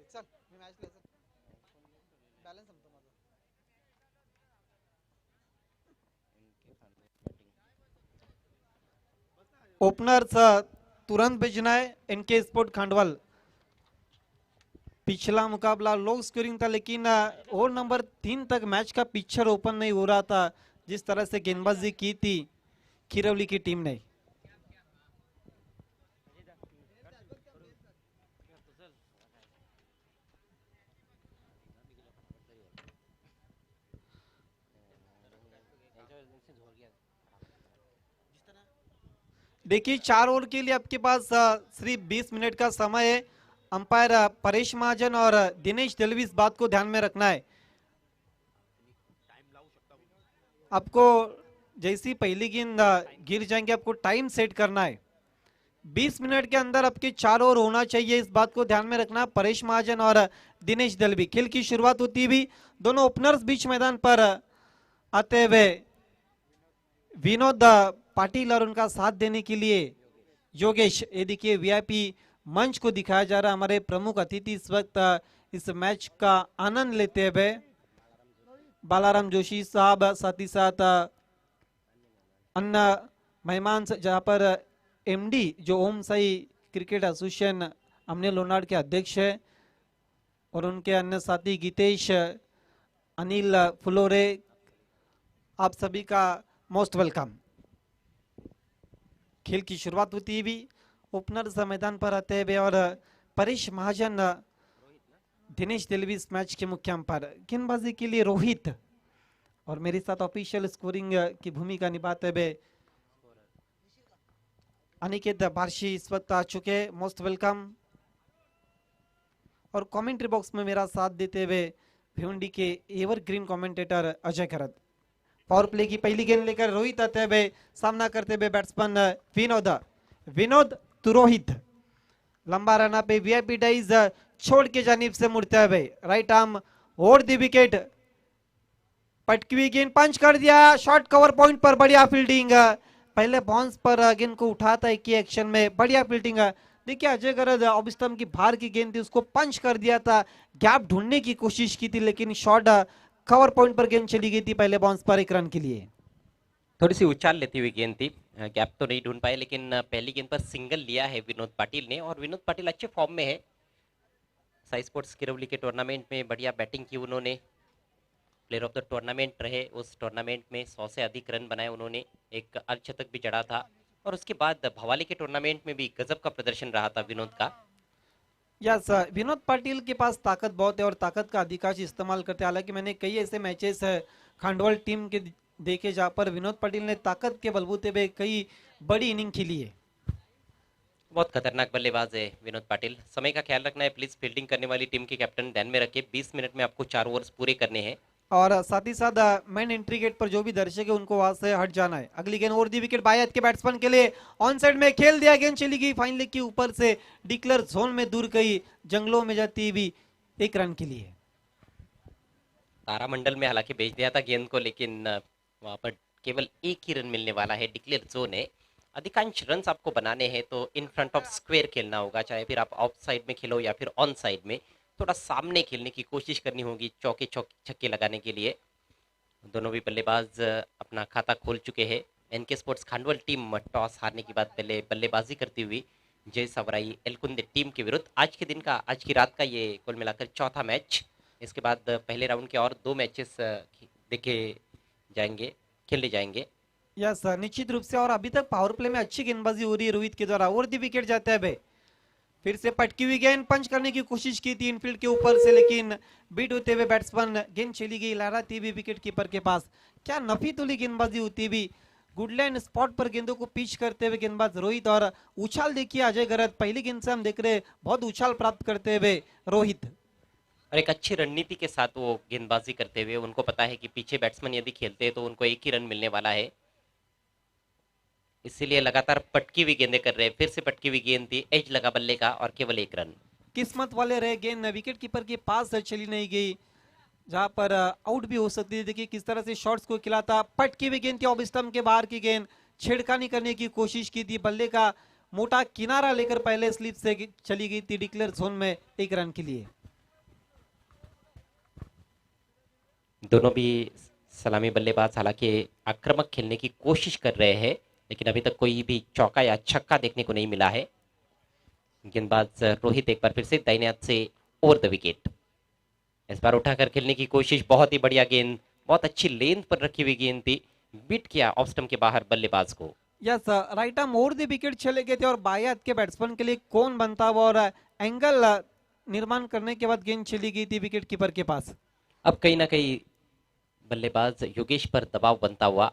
चल मी मॅच ले चल बॅलन्स संपतो माझा. ओपनर तुरंत भेजना है इनके स्पोर्ट खांडवाल. पिछला मुकाबला लो स्कोरिंग था लेकिन ओवर नंबर 3 तक मैच का पिक्चर ओपन नहीं हो रहा था जिस तरह से गेंदबाजी की थी खिरवली की टीम ने. देखिए 4 ओवर के लिए आपके पास सिर्फ 20 मिनट का समय है. अंपायर परेश महाजन और दिनेश दलवी इस बात को ध्यान में रखना है. आपको जैसी पहली गेंद गिर जाएंगे आपको टाइम सेट करना है. 20 मिनट के अंदर आपके 4 ओवर होना चाहिए, इस बात को ध्यान में रखना. परेश महाजन और दिनेश दलवी. खेल की शुरुआत होती हुई दोनों ओपनर्स बीच मैदान पर आते हुए विनोद पाटिल और उनका साथ देने के लिए योगेश. ये देखिए वीआईपी मंच को दिखाया जा रहा है. हमारे प्रमुख अतिथि इस वक्त इस मैच का आनंद लेते हुए बालाराम जोशी साहब, साथ ही साथ अन्य मेहमान जहां पर एमडी जो ओम साई क्रिकेट एसोसिएशन अमने लोनाड के अध्यक्ष है और उनके अन्य साथी गीतेश, अनिल फुलोरे, आप सभी का मोस्ट वेलकम. खेल की शुरुआत होती हुई ओपनर्स मैदान पर आते हुए और परेश महाजन, दिनेश दलवी इस मैच के मुख्य अंपायर. गेंदबाजी के लिए रोहित और मेरे साथ ऑफिशियल स्कोरिंग की भूमिका निभाते हुए अनिकेत बार्शी इस वक्त आ चुके. Most welcome. और कमेंट्री बॉक्स में मेरा साथ देते हुए भिवंडी के evergreen commentator Ajay Kharat. Power play की पहली गेंद लेकर रोहित आते हुए सामना करते हुए बैट्समैन विनोद तुरोहित. लंबा रन पे वीआईपी डाइज छोड़ के जानिब से मुड़ते हुए right arm over the wicket. पटकी हुई गेंद पंच कर दिया. शॉर्ट कवर पॉइंट पर बढ़िया फील्डिंग. पहले बाउंस पर गेंद को उठाता है कि एक्शन में बढ़िया फील्डिंग. देखिए अजय गरज ऑफ स्टंप की बाहर की गेंद थी उसको पंच कर दिया था. गैप ढूंढने की कोशिश की थी लेकिन शॉर्ट कवर पॉइंट पर गेंद चली गई थी पहले बाउंस पर 1 रन के लिए. थोड़ी सी उछाल लेती हुई गेंद थी, गैप तो नहीं ढूंढ पाए लेकिन पहली गेंद पर सिंगल लिया है विनोद पाटिल ने और विनोद पाटिल अच्छे फॉर्म में है. साई स्पोर्ट्स किरवली के टूर्नामेंट में बढ़िया बैटिंग की उन्होंने. प्लेयर ऑफ द टूर्नामेंट रहे. उस टूर्नामेंट में 100 से अधिक रन बनाए उन्होंने. एक अर्धशतक भी जड़ा था और उसके बाद भवाली के टूर्नामेंट में भी गजब का प्रदर्शन रहा था विनोद का. यस विनोद पाटिल के पास ताकत बहुत है और ताकत का अधिकांश इस्तेमाल करते हैं. हालांकि मैंने कई ऐसे मैचेस खांडवाल टीम के देखे जहां पर विनोद पाटिल ने ताकत के बलबूते पे कई बड़ी इनिंग खेली है. बहुत खतरनाक बल्लेबाज है विनोद पाटिल. समय का ख्याल रखना है प्लीज. फील्डिंग करने वाली टीम के कैप्टन ध्यान में रखिए 20 मिनट में आपको 4 ओवर्स पूरे करने हैं. और साथ ही साथ मेन एंट्री गेट पर जो भी दर्शक है उनको वहां से हट जाना है. अगली गेंद ओवर दी विकेट बायत के बैट्समैन के लिए ऑन साइड में खेल दिया. गेंद चली गई फाइन लेग के ऊपर से डिक्लेयर जोन में दूर गई, जंगलों में जाती हुई 1 रन के लिए. तारामंडल में हालांकि भेज दिया था गेंद को लेकिन वहां पर केवल 1 ही रन मिलने वाला है. डिक्लेयर जोन है. अधिकांश रन आपको बनाने हैं तो इन फ्रंट ऑफ स्क्वायर खेलना होगा, चाहे फिर आप ऑफ साइड में खेलो या फिर ऑन साइड में. थोड़ा सामने खेलने की कोशिश करनी होगी चौके छक्के लगाने के लिए. दोनों भी बल्लेबाज अपना खाता खोल चुके हैं. एनके स्पोर्ट्स खांडवाल टीम टॉस हारने के बाद पहले बल्लेबाजी करती हुई जय सवराई एलकुंदे टीम के विरुद्ध. आज की रात का ये कुल मिलाकर चौथा मैच. इसके बाद पहले राउंड के और 2 मैचेस देखे जाएंगे, खेले जाएंगे. यस निश्चित रूप से. और अभी तक पावर प्ले में अच्छी गेंदबाजी हो रही है रोहित के द्वारा. ओवर दी विकेट जाता है भाई. फिर से पटकी हुई गेंद पंच करने की कोशिश की थी इनफील्ड के ऊपर से लेकिन बीट होते हुए बैट्समैन गेंद चली गई लहराती हुई विकेट कीपर के पास. क्या नफी तुली गेंदबाजी होती हुई. गुडलैंड स्पॉट पर गेंदों को पिच करते हुए गेंदबाज रोहित. और उछाल देखिए अजय गरज. पहली गेंद से हम देख रहे बहुत उछाल प्राप्त करते हुए रोहित. और एक अच्छी रणनीति के साथ वो गेंदबाजी करते हुए. उनको पता है कि पीछे बैट्समैन यदि खेलते हैं तो उनको 1 ही रन मिलने वाला है, इसीलिए लगातार पटकी हुई गेंदें कर रहे हैं. फिर से पटकी हुई गेंद थी, एज लगा बल्ले का और केवल 1 रन. किस्मत वाले रहे. गेंद विकेट कीपर के पास चली नहीं गई जहां पर आउट भी हो सकती थी. देखिए किस तरह से शॉट्स को खिलाता. पटकी हुई गेंद थी ऑफ स्टंप के बाहर की गेंद. छेड़खानी करने की कोशिश की थी. बल्ले का मोटा किनारा लेकर पहले स्लिप से चली गई थी डिक्लेयर जोन में 1 रन के लिए. दोनों भी सलामी बल्लेबाज हालांकि आक्रामक खेलने की कोशिश कर रहे हैं, लेकिन अभी तक कोई भी चौका या छक्का देखने को नहीं मिला है। गेंदबाज रोहित एक बार फिर से दाहिने हाथ से ओवर द विकेट। इस बार उठाकर खेलने की कोशिश, बहुत ही बढ़िया गेंद, बहुत अच्छी लेंथ पर रखी हुई गेंद थी, बीट किया ऑफ स्टंप के बाहर बल्लेबाज को। Yes, right arm over the wicket चले गए थे और बाएं हाथ के बैट्समैन के लिए कौन बनता हुआ और एंगल निर्माण करने के बाद गेंद चली गई थी विकेट कीपर के पास। अब कहीं ना कहीं बल्लेबाज योगेश पर दबाव बनता हुआ,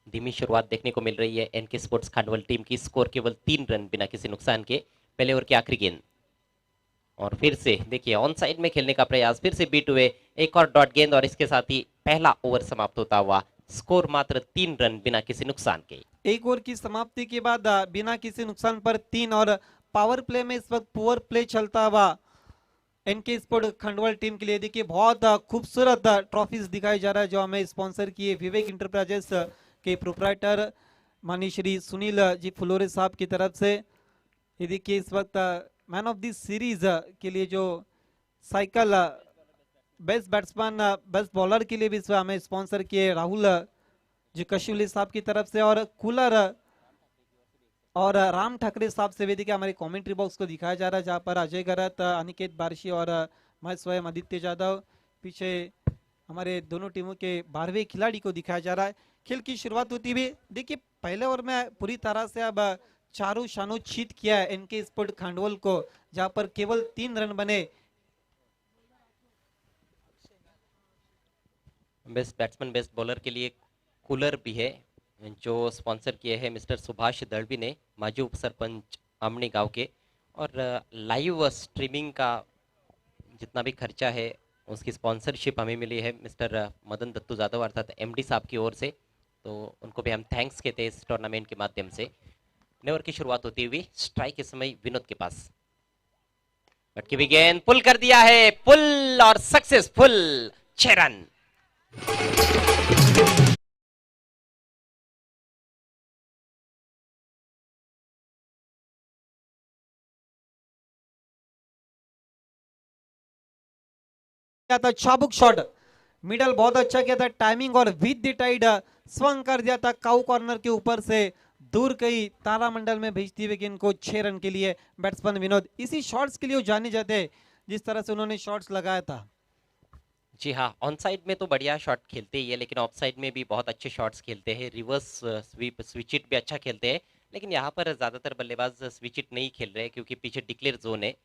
धीमी शुरुआत देखने को मिल रही है एनके स्पोर्ट्स खांडवल टीम की। स्कोर केवल 3 रन बिना किसी नुकसान के। पहले ओवर की आखिरी गेंद, और फिर से देखिए ऑन साइड में खेलने का प्रयास, फिर से बीट हुए, एक और डॉट गेंद और इसके साथ ही पहला ओवर समाप्त होता हुआ। स्कोर मात्र 3 रन बिना किसी नुकसान के। एक ओवर की समाप्ति के बाद बिना किसी नुकसान पर 3, और पावर प्ले में इस वक्त पुअर प्ले चलता हुआ एनके स्पोर्ट खंडवा टीम के लिए। देखिए बहुत खूबसूरत ट्रॉफीज दिखाई जा रहा है जो हमें स्पॉन्सर किए विवेक इंटरप्राइजेस के प्रोप्राइटर माननीय श्री सुनील जी फुलोरे साहब की तरफ से। ये देखिए इस वक्त मैन ऑफ द सीरीज के लिए जो cycle best batsman best bowler के लिए भी इस हमें स्पॉन्सर किए राहुल जी कशुली साहब की तरफ से, और कूलर और राम ठाकरे साहब से भी देखिए हमारे कमेंट्री बॉक्स को दिखाया जा रहा है, जहां पर अजय गरत, अनिकेत बारशी और मैं स्वयं आदित्य जादव, पीछे हमारे दोनों टीमों के 12वें खिलाड़ी को दिखाया जा रहा है। खेल की शुरुआत होती हुई देखिए पहले ओवर में पूरी तरह से अब चारों शानों चीत किया है एनके स्पोर्ट खांडवल को, जहां पर केवल 3 रन बने। बेस्ट बैट्समैन बेस्ट बॉलर के लिए कूलर भी है जो स्पॉन्सर किए हैं मिस्टर सुभाष दड़वी ने, माजी उप सरपंच आमनी गांव के। और लाइव स्ट्रीमिंग का जितना भी खर्चा है उसकी स्पॉन्सरशिप हमें मिली है मिस्टर मदन दत्तू जादव अर्थात एमडी साहब की ओर से, तो उनको भी हम थैंक्स कहते हैं इस टूर्नामेंट के माध्यम से। नए ओवर की शुरुआत होती हुई स्ट्राइक के समय विनोद के पास, बटकी भी गेंद पुल कर दिया है, पुल और सक्सेसफुल, 6 रन। क्या था चाबुक शॉट, मिडल बहुत अच्छा किया था, टाइमिंग और विद द टाइड स्वंग कर दिया था काउ कॉर्नर के ऊपर से दूर कहीं तारामंडल में भेजती हुई गेंद को 6 रन के लिए बैट्समैन विनोद। इसी शॉट्स के लिए वो जाने जाते हैं जिस तरह से उन्होंने शॉट्स लगाया था। जी हाँ, ऑन साइड में तो बढ़िया शॉट खेलते ही है, लेकिन ऑफ साइड में भी बहुत अच्छे शॉट्स खेलते हैं। रिवर्स स्वीप स्विच इट भी अच्छा खेलते हैं, लेकिन यहाँ पर ज्यादातर बल्लेबाज स्विच इट नहीं खेल रहे क्योंकि पीछे डिक्लेयर जोन है।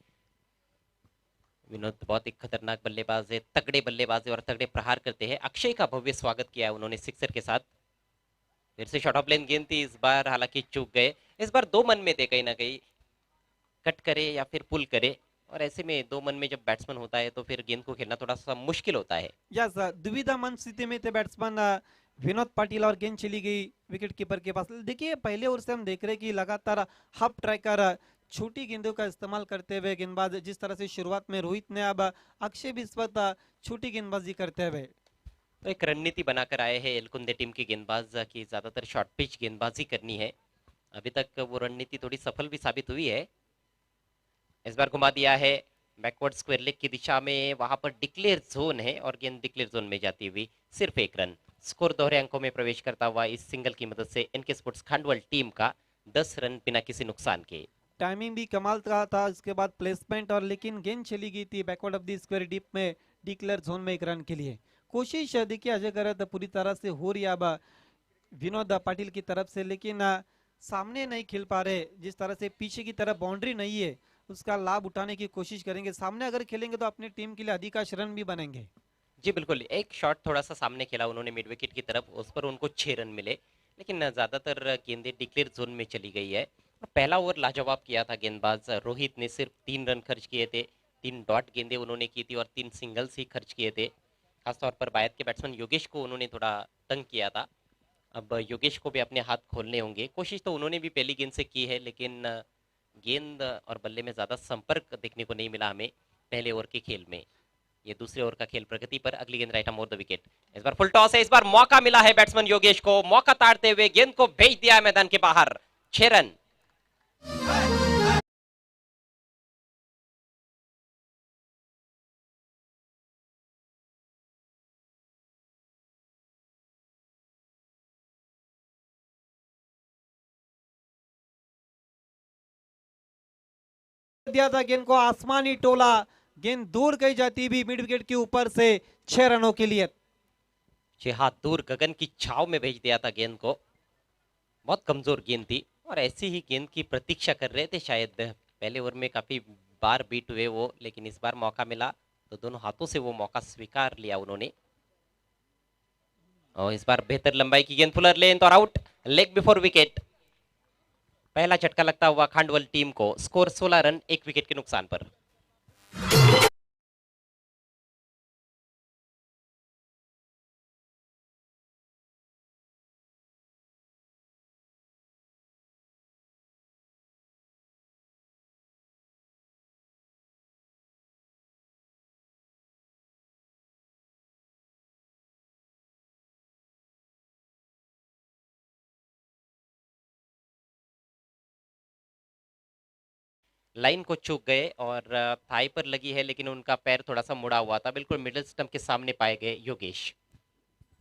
विनोद बहुत ही खतरनाक बल्लेबाज है, तगड़े बल्लेबाज है और तगड़े प्रहार करते हैं। अक्षय का भव्य स्वागत किया है उन्होंने सिक्सर के साथ। फिर से शॉर्ट ऑफ लेन गेंद थी, इस बार हालांकि चूक गए। इस बार दो मन में थे कहीं ना कहीं, कट करे या फिर पुल करे, और ऐसे में दो मन में जब बैट्समैन होता है तो फिर गेंद को खेलना थोड़ा सा मुश्किल होता है। यस, दुविधा मन स्थिति में थे बैट्समैन विनोद पाटिल और गेंद चली गई विकेट कीपर के पास। देखिए पहले ओवर से हम देख रहे हैं कि लगातार हब ट्रैकर छोटी गेंदों का इस्तेमाल करते हुए गेंदबाज, जिस तरह से शुरुआत में रोहित ने, अब अक्षय भी इस वक्त छोटी गेंदबाजी करते हुए। तो एक रणनीति बनाकर आए हैं एलकुंदे टीम के गेंदबाज की ज्यादातर शॉर्ट पिच गेंदबाजी करनी है। अभी तक वो रणनीति थोड़ी सफल भी साबित हुई है। इस बार घुमा दिया है बैकवर्ड स्क्वायर लेग की दिशा में, वहां पर डिक्लेयर जोन है और गेंद डिक्लेयर जोन में जाती हुई सिर्फ 1 रन। स्कोर दोहरे अंकों में प्रवेश करता हुआ इस सिंगल की मदद से एनके स्पोर्ट्स खांडवल टीम का 10 रन बिना किसी नुकसान के। टाइमिंग भी कमाल का था, इसके बाद प्लेसमेंट, और लेकिन गेंद चली गई थी backward of the square deep में डिक्लेयर जोन में 1 रन के लिए। कोशिश देखिए अजय गरत पूरी तरह से हो रही है अब विनोद पाटिल की तरफ से, लेकिन सामने नहीं खेल पा रहे। जिस तरह से पीछे की तरफ बाउंड्री नहीं है उसका लाभ उठाने की कोशिश करेंगे, सामने अगर खेलेंगे तो अपनी टीम के लिए अधिकांश रन भी बनेंगे। जी बिल्कुल, एक शॉट थोड़ा सा सामने खेला उन्होंने मिड विकेट की तरफ, उस पर उनको 6 रन मिले, लेकिन ज्यादातर गेंदें डिक्लेयर जोन में चली गई है। पहला ओवर लाजवाब किया था गेंदबाज रोहित ने, सिर्फ 3 रन खर्च किए थे, 3 डॉट गेंदें उन्होंने की थी और 3 सिंगल्स ही खर्च किए थे। खासतौर पर बायत के बैट्समैन योगेश को उन्होंने थोड़ा तंग किया था। अब योगेश को भी अपने हाथ खोलने होंगे। कोशिश तो उन्होंने भी पहली गेंद से की है, लेकिन गेंद और बल्ले में ज्यादा संपर्क देखने को नहीं मिला हमें पहले ओवर के खेल में। ये दूसरे ओवर का खेल प्रगति पर, अगली गेंद राइट ऑफ द विकेट। इस बार फुल टॉस है, इस बार मौका मिला है बैट्समैन योगेश को, मौका ताड़ते हुए गेंद को भेज दिया है मैदान के बाहर, 6 रन। दिया था गेंद को, आसमानी टोला, गेंद दूर गई जाती भी मिड विकेट के ऊपर से 6 रनों के लिए। जी हाँ, दूर गगन की छाव में भेज दिया था गेंद को। बहुत कमजोर गेंद थी और ऐसी ही गेंद की प्रतीक्षा कर रहे थे शायद। पहले ओवर में काफी बार बीट हुए वो, लेकिन इस बार मौका मिला तो दोनों हाथों से वो मौका स्वीकार लिया उन्होंने। और इस बार बेहतर लंबाई की गेंद, फुलर लेंथ और आउट, लेग बिफोर विकेट। पहला झटका लगता हुआ खांडवल टीम को। स्कोर 16 रन 1 विकेट के नुकसान पर। लाइन को चूक गए और थाई पर लगी है, लेकिन उनका पैर थोड़ा सा मुड़ा हुआ था। बिल्कुल मिडिल स्टंप के सामने पाए गए योगेश।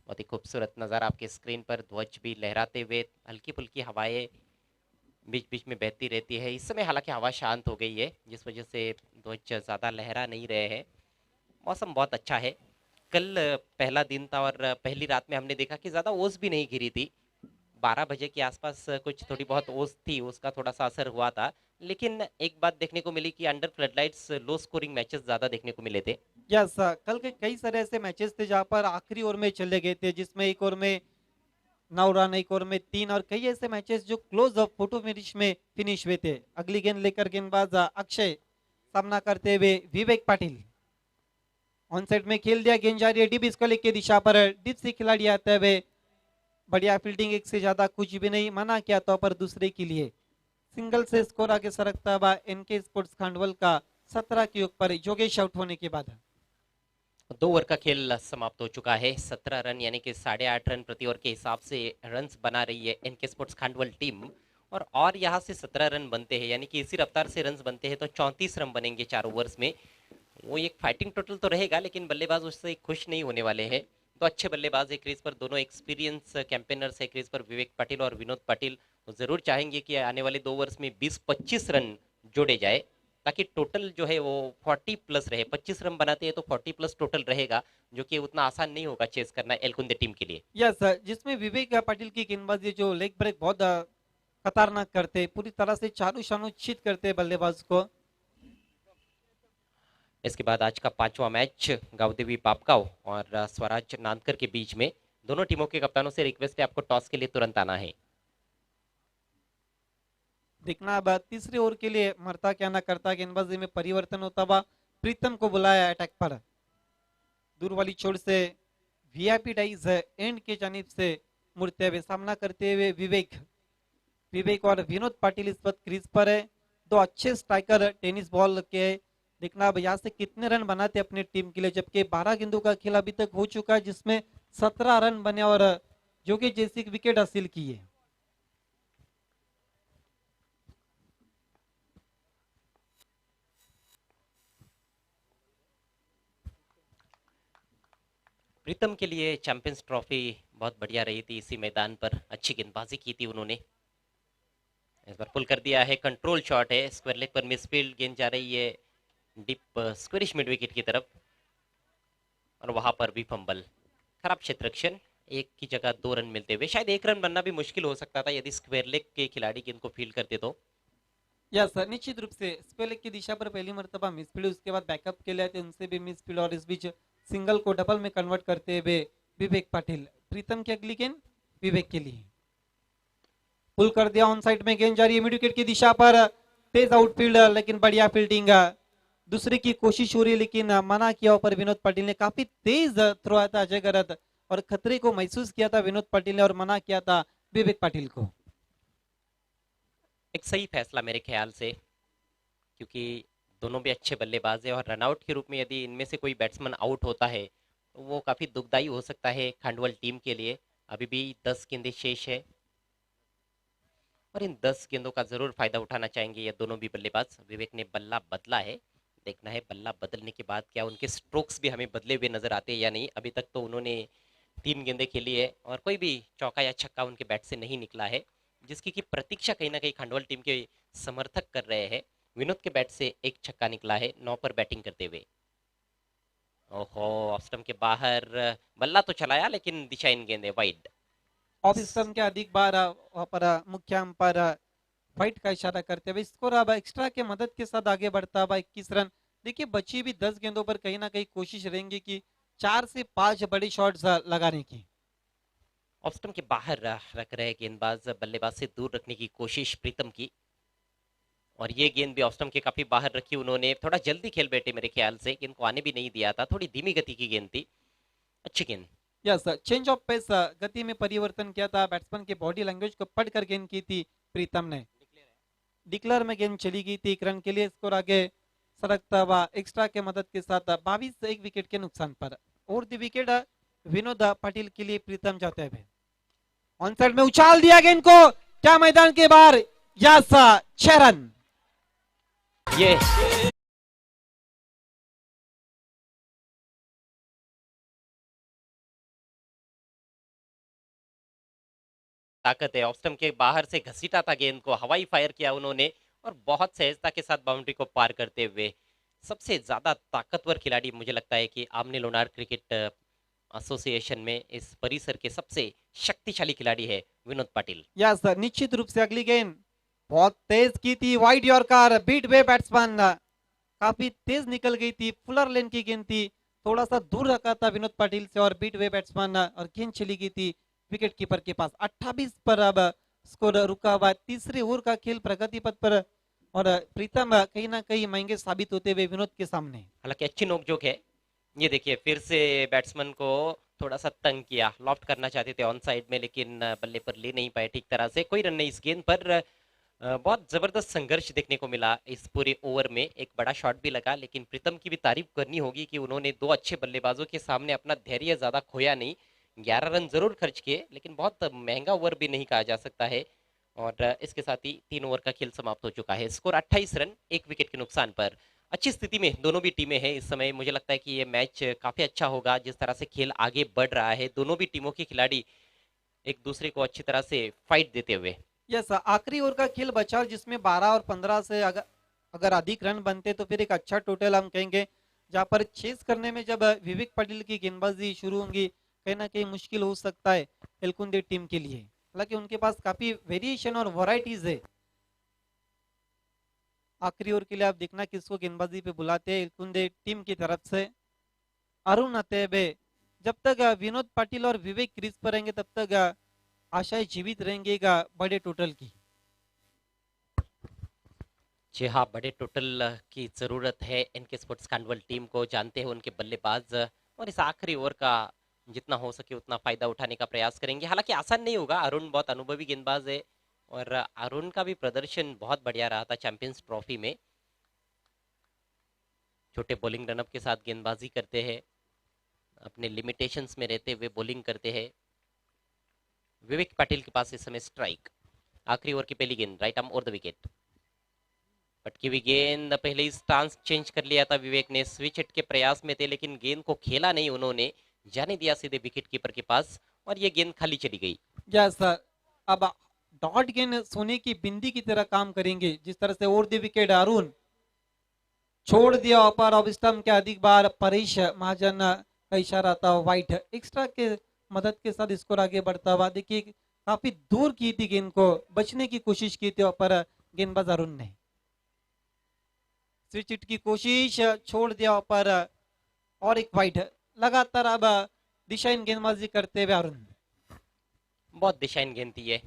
बहुत ही खूबसूरत नज़ारा आपके स्क्रीन पर, ध्वज भी लहराते हुए, हल्की फुल्की हवाएं बीच बीच में बहती रहती है। इस समय हालांकि हवा शांत हो गई है, जिस वजह से ध्वज ज़्यादा लहरा नहीं रहे हैं। मौसम बहुत अच्छा है। कल पहला दिन था और पहली रात में हमने देखा कि ज़्यादा ओस भी नहीं गिरी थी। 12 बजे के आसपास कुछ थोड़ी बहुत ओस थी, उसका थोड़ा सा असर हुआ था। लेकिन एक बात देखने को मिली कि under floodlights low scoring matches ज़्यादा देखने को मिले थे। यस, कल के कई सारे ऐसे मैचेस थे जहां पर आखिरी ओवर में चले गए थे, जिसमें एक ओवर में 9 रन, एक ओवर में 3, और कई ऐसे मैचेस जो क्लोज अप फोटो फिनिश में फिनिश हुए थे। अगली गेंद लेकर गेंदबाज अक्षय, सामना करते हुए विवेक पाटिल। ऑन साइड में खेल दिया, गेंद जा रही है डीप स्क्वायर की दिशा पर, डीप से खिलाड़ी आते हुए, बढ़िया फील्डिंग, एक से ज्यादा कुछ भी नहीं, मना किया तो पर दूसरे के लिए सिंगल से स्कोर आगे सरकता हुआ एनके स्पोर्ट्स खांडवल का 17 के ऊपर योगेश आउट होने के बाद। 2 ओवर का खेल समाप्त हो चुका है। 17 रन यानी कि 8.5 रन प्रति ओवर के हिसाब से रन्स बना रही है एनके स्पोर्ट्स खांडवल टीम। और यहाँ से 17 रन बनते हैं, यानी कि इसी रफ्तार से रन्स बनते हैं तो 34 रन बनेंगे 4 ओवर्स में। वो एक फाइटिंग टोटल तो रहेगा, लेकिन बल्लेबाज उससे खुश नहीं होने वाले हैं। तो अच्छे बल्लेबाज है क्रीज पर, दोनों एक्सपीरियंस कैंपेनर्स है क्रीज पर, विवेक पाटिल और विनोद पाटिल। वो जरूर चाहेंगे कि आने वाले 2 ओवर्स में 20-25 रन जोड़े जाए, ताकि टोटल जो है वो 40 प्लस रहे। 25 रन बनाते हैं तो 40 प्लस टोटल रहेगा, जो कि उतना आसान नहीं होगा चेस करना एलकुंदे टीम के लिए। यस, जिसमें विवेक पाटिल की गेंदबाजी जो लेग ब्रेक बहुत खतरनाक करते, पूरी तरह से चारों शानों चित करते बल्लेबाज को। इसके बाद आज का 5वां मैच गांवदेवी बापगांव और स्वराज नांदकर के बीच में। दोनों टीमों के कप्तानों से रिक्वेस्ट है, आपको टॉस के लिए तुरंत आना है। देखना अब तीसरे ओवर के लिए मरता क्या ना करता, गेंदबाजी में परिवर्तन होता हुआ प्रीतम को बुलाया अटैक पर। दूर वाली छोर से वीआईपी डाइज एंड के जानिब से मुड़ते हुए सामना करते हुए विवेक। विवेक और विनोद पाटिल इस वक्त क्रीज पर है, दो अच्छे स्ट्राइकर टेनिस बॉल के। देखना अब यहाँ से कितने रन बनाते अपनी टीम के लिए, जबकि 12 गेंदों का खेल अभी तक हो चुका है, जिसमें 17 रन बने और जो कि जैसी विकेट हासिल की है। प्रीतम के लिए चैंपियंस ट्रॉफी बहुत बढ़िया रही थी। इसी मैदान पर अच्छी गेंदबाजी की थी उन्होंने। इस बार पुल कर दिया है, कंट्रोल शॉट है, स्क्वायर लेग पर मिसफील्ड गेंद जा रही है डीप स्क्वेरिश मिड विकेट की तरफ, और वहां पर भी फंबल, खराब क्षेत्ररक्षण। एक की जगह 2 रन मिलते हुए शायद 1 रन बनना भी मुश्किल हो सकता था यदि स्क्वायर लेग के खिलाड़ी गेंद को फील्ड करते तो। यस सर, निश्चित रूप से स्पेल की दिशा पर पहली मर्तबा मिसफील्ड, उसके बाद बैकअप के लिए थे उनसे भी मिसफील्ड, और इस बीच सिंगल को डबल में कन्वर्ट करते हुए विवेक पाटिल। प्रीतम की अगली गेंद विवेक के लिए, पुल कर दिया, ऑन साइड में गेंद जा रही है मिड विकेट की दिशा पर, तेज आउटफील्ड, लेकिन बढ़िया फील्डिंग, दूसरे की कोशिश हो रही है लेकिन मना किया पर विनोद पाटिल ने। काफी तेज थ्रो आया था अजय गरत, और खतरे को महसूस किया था विनोद पाटिल ने और मना किया था विवेक पाटिल को। एक सही फैसला मेरे ख्याल से, क्योंकि दोनों भी अच्छे बल्लेबाज है और रनआउट के रूप में यदि इनमें से कोई बैट्समैन आउट होता है तो वो काफी दुखदाई हो सकता है खांडवल टीम के लिए। अभी भी 10 गेंदें शेष है और इन 10 गेंदों का जरूर फायदा उठाना चाहेंगे ये दोनों भी बल्लेबाज। विवेक ने बल्ला बदला है, देखना है बल्ला बदलने के बाद क्या उनके स्ट्रोक्स भी हमें बदले हुए नजर आते हैं या नहीं। अभी तक तो उन्होंने 3 गेंदें खेली है और कोई भी चौका या छक्का उनके बैट से नहीं निकला है, जिसकी की प्रतीक्षा कहीं ना कहीं खंडवा टीम के समर्थक कर रहे हैं। विनोद के बैट से एक छक्का निकला है 9 पर बैटिंग करते हुए। ओहो, ऑफ स्टंप के बाहर बल्ला तो चलाया लेकिन दिशाहीन गेंद है, वाइड। ऑफ स्टंप के अधिक बार वहां पर मुख्य अंपायर फाइट का इशारा करते हुए स्कोर अब एक्स्ट्रा के मदद के साथ आगे बढ़ता हुआ 21 रन। देखिए बची भी 10 गेंदों पर कहीं ना कहीं कोशिश रहेंगी कि 4 से 5 बड़ी शॉट्स लगाने की। ऑफ स्टंप के बाहर रख रहे गेंदबाज, बल्लेबाज से दूर रखने की कोशिश प्रीतम की, और ये गेंद भी ऑफ स्टंप के काफी बाहर रखी उन्होंने। थोड़ा जल्दी खेल बैठे मेरे ख्याल से, गेंद को आने भी नहीं दिया था, थोड़ी धीमी गति की गेंद थी। अच्छी गेंद। यस, चेंज ऑफ पेस, गति में परिवर्तन किया था, बैट्समैन की बॉडी लैंग्वेज को पढ़कर गेंद की थी प्रीतम ने। डिक्लेयर में गेंद चली गई थी 1 रन के लिए। स्कोर आगे सरकता हुआ एक्स्ट्रा के मदद के साथ 22 1 विकेट के नुकसान पर। और द विकेट विनोद पाटिल के लिए प्रीतम जाते हुए ऑन साइड में उछाल दिया गेंद को, क्या मैदान के बाहर। Yes, 6 run. ये ताकत है, ऑफ स्टंप के बाहर से घसीटा था गेंद को, हवाई फायर किया उन्होंने, और बहुत सहजता के साथ बाउंड्री को पार करते हुए। सबसे ज्यादा ताकतवर खिलाड़ी मुझे लगता है कि आमने लोनार क्रिकेट एसोसिएशन में इस परिसर के सबसे शक्तिशाली खिलाड़ी है विनोद पाटिल। यस, निश्चित रूप से अगली गेंद बहुत तेज की थी, वाइड यॉर्कर, बीट वे बैट्समैन, काफी तेज निकल गई थी, फुलर लेन की गेंद थी, थोड़ा सा दूर रखा था विनोद पाटिल से और बीट वे बैट्समैन, और गेंद चली गई थी विकेट कीपर के पास। 28 पर अब स्कोर रुका हुआ। तीसरे ओवर का खेल प्रगति पथ पर, और प्रीतम कहीं ना कहीं महंगे साबित होते हुए विनोद के सामने। हालांकि अच्छी नोकझोंक है। ये देखिए फिर से बैट्समैन को थोड़ा सा तंग किया, लॉफ्ट करना चाहते थे ऑन साइड में, लेकिन बल्ले पर ले नहीं पाए ठीक तरह से। कोई रन नहीं इस गेंद पर। बहुत जबरदस्त संघर्ष देखने को मिला इस पूरे ओवर में। एक बड़ा शॉट भी लगा, लेकिन प्रीतम की भी तारीफ करनी होगी कि उन्होंने 2 अच्छे बल्लेबाजों के सामने अपना धैर्य ज्यादा खोया नहीं। 11 रन जरूर खर्च किए, लेकिन बहुत महंगा ओवर भी नहीं कहा जा सकता है। और इसके साथ ही 3 ओवर का खेल समाप्त हो चुका है। स्कोर 28 रन 1 विकेट के नुकसान पर। अच्छी स्थिति में दोनों भी टीमें हैं इस समय। मुझे लगता है कि ये मैच काफी अच्छा होगा जिस तरह से खेल आगे बढ़ रहा है। दोनों भी टीमों के खिलाड़ी एक दूसरे को अच्छी तरह से फाइट देते हुए। यस, आखिरी ओवर का खेल बचा जिसमें 12 और 15 से अगर अधिक रन बनते तो फिर एक अच्छा टोटल हम कहेंगे। जहां पर चेस करने में जब विवेक पाटिल की गेंदबाजी शुरू होंगी, कहीं ना कहीं मुश्किल हो सकता है एलकुंदे टीम के लिए। हालांकि उनके पास काफी वेरिएशन और वैरायटीज है। आखिरी ओवर के लिए आप देखना किसको गेंदबाजी पे बुलाते हैं एलकुंदे टीम की तरफ से। अरुण अतेबे। जब तक विनोद पाटिल और विवेक क्रीज पर रहेंगे तब तक आशाएं जीवित रहेंगी बड़े टोटल की। जी हाँ, बड़े टोटल की जरूरत है इनके स्पोर्ट्स कांडवल टीम को। जानते हैं उनके बल्लेबाज, और इस आखिरी ओवर का जितना हो सके उतना फायदा उठाने का प्रयास करेंगे। हालांकि आसान नहीं होगा, अरुण बहुत अनुभवी गेंदबाज है, और अरुण का भी प्रदर्शन बहुत बढ़िया रहा था चैंपियंस ट्रॉफी में। छोटे बॉलिंग रनअप के साथ गेंदबाजी करते हैं, अपने लिमिटेशंस में रहते हुए बॉलिंग करते हैं। विवेक पाटिल के पास इस समय स्ट्राइक। आखिरी ओवर की पहली गेंद, राइट आर्म और द विकेट। पटकी हुई गेंद, पहले ही स्टांस चेंज कर लिया था विवेक ने, स्विच हिट के प्रयास में थे, लेकिन गेंद को खेला नहीं उन्होंने, जाने दिया सीधे विकेट कीपर के पास, और ये गेंद खाली चली गई। यस सर, अब डॉट गेंद सोने की बिंदी की तरह काम करेंगे जिस तरह से ओवर द विकेट अरुण छोड़ दिया ऊपर। ऑफ स्टंप के अधिक बार परेश महाजन का इशारा था वाइट। एक्स्ट्रा के मदद के साथ स्कोर आगे बढ़ता हुआ। देखिए काफी दूर की थी गेंद को, बचने की कोशिश की थी ऊपर गेंदबाज अरुण ने। स्विच हिट की कोशिश, छोड़ दिया ऊपर, और एक वाइट। लगातार अब दिशाहीन गेंदबाजी करते हुए अरुण। बहुत दिशाहीन गेंद थी ये,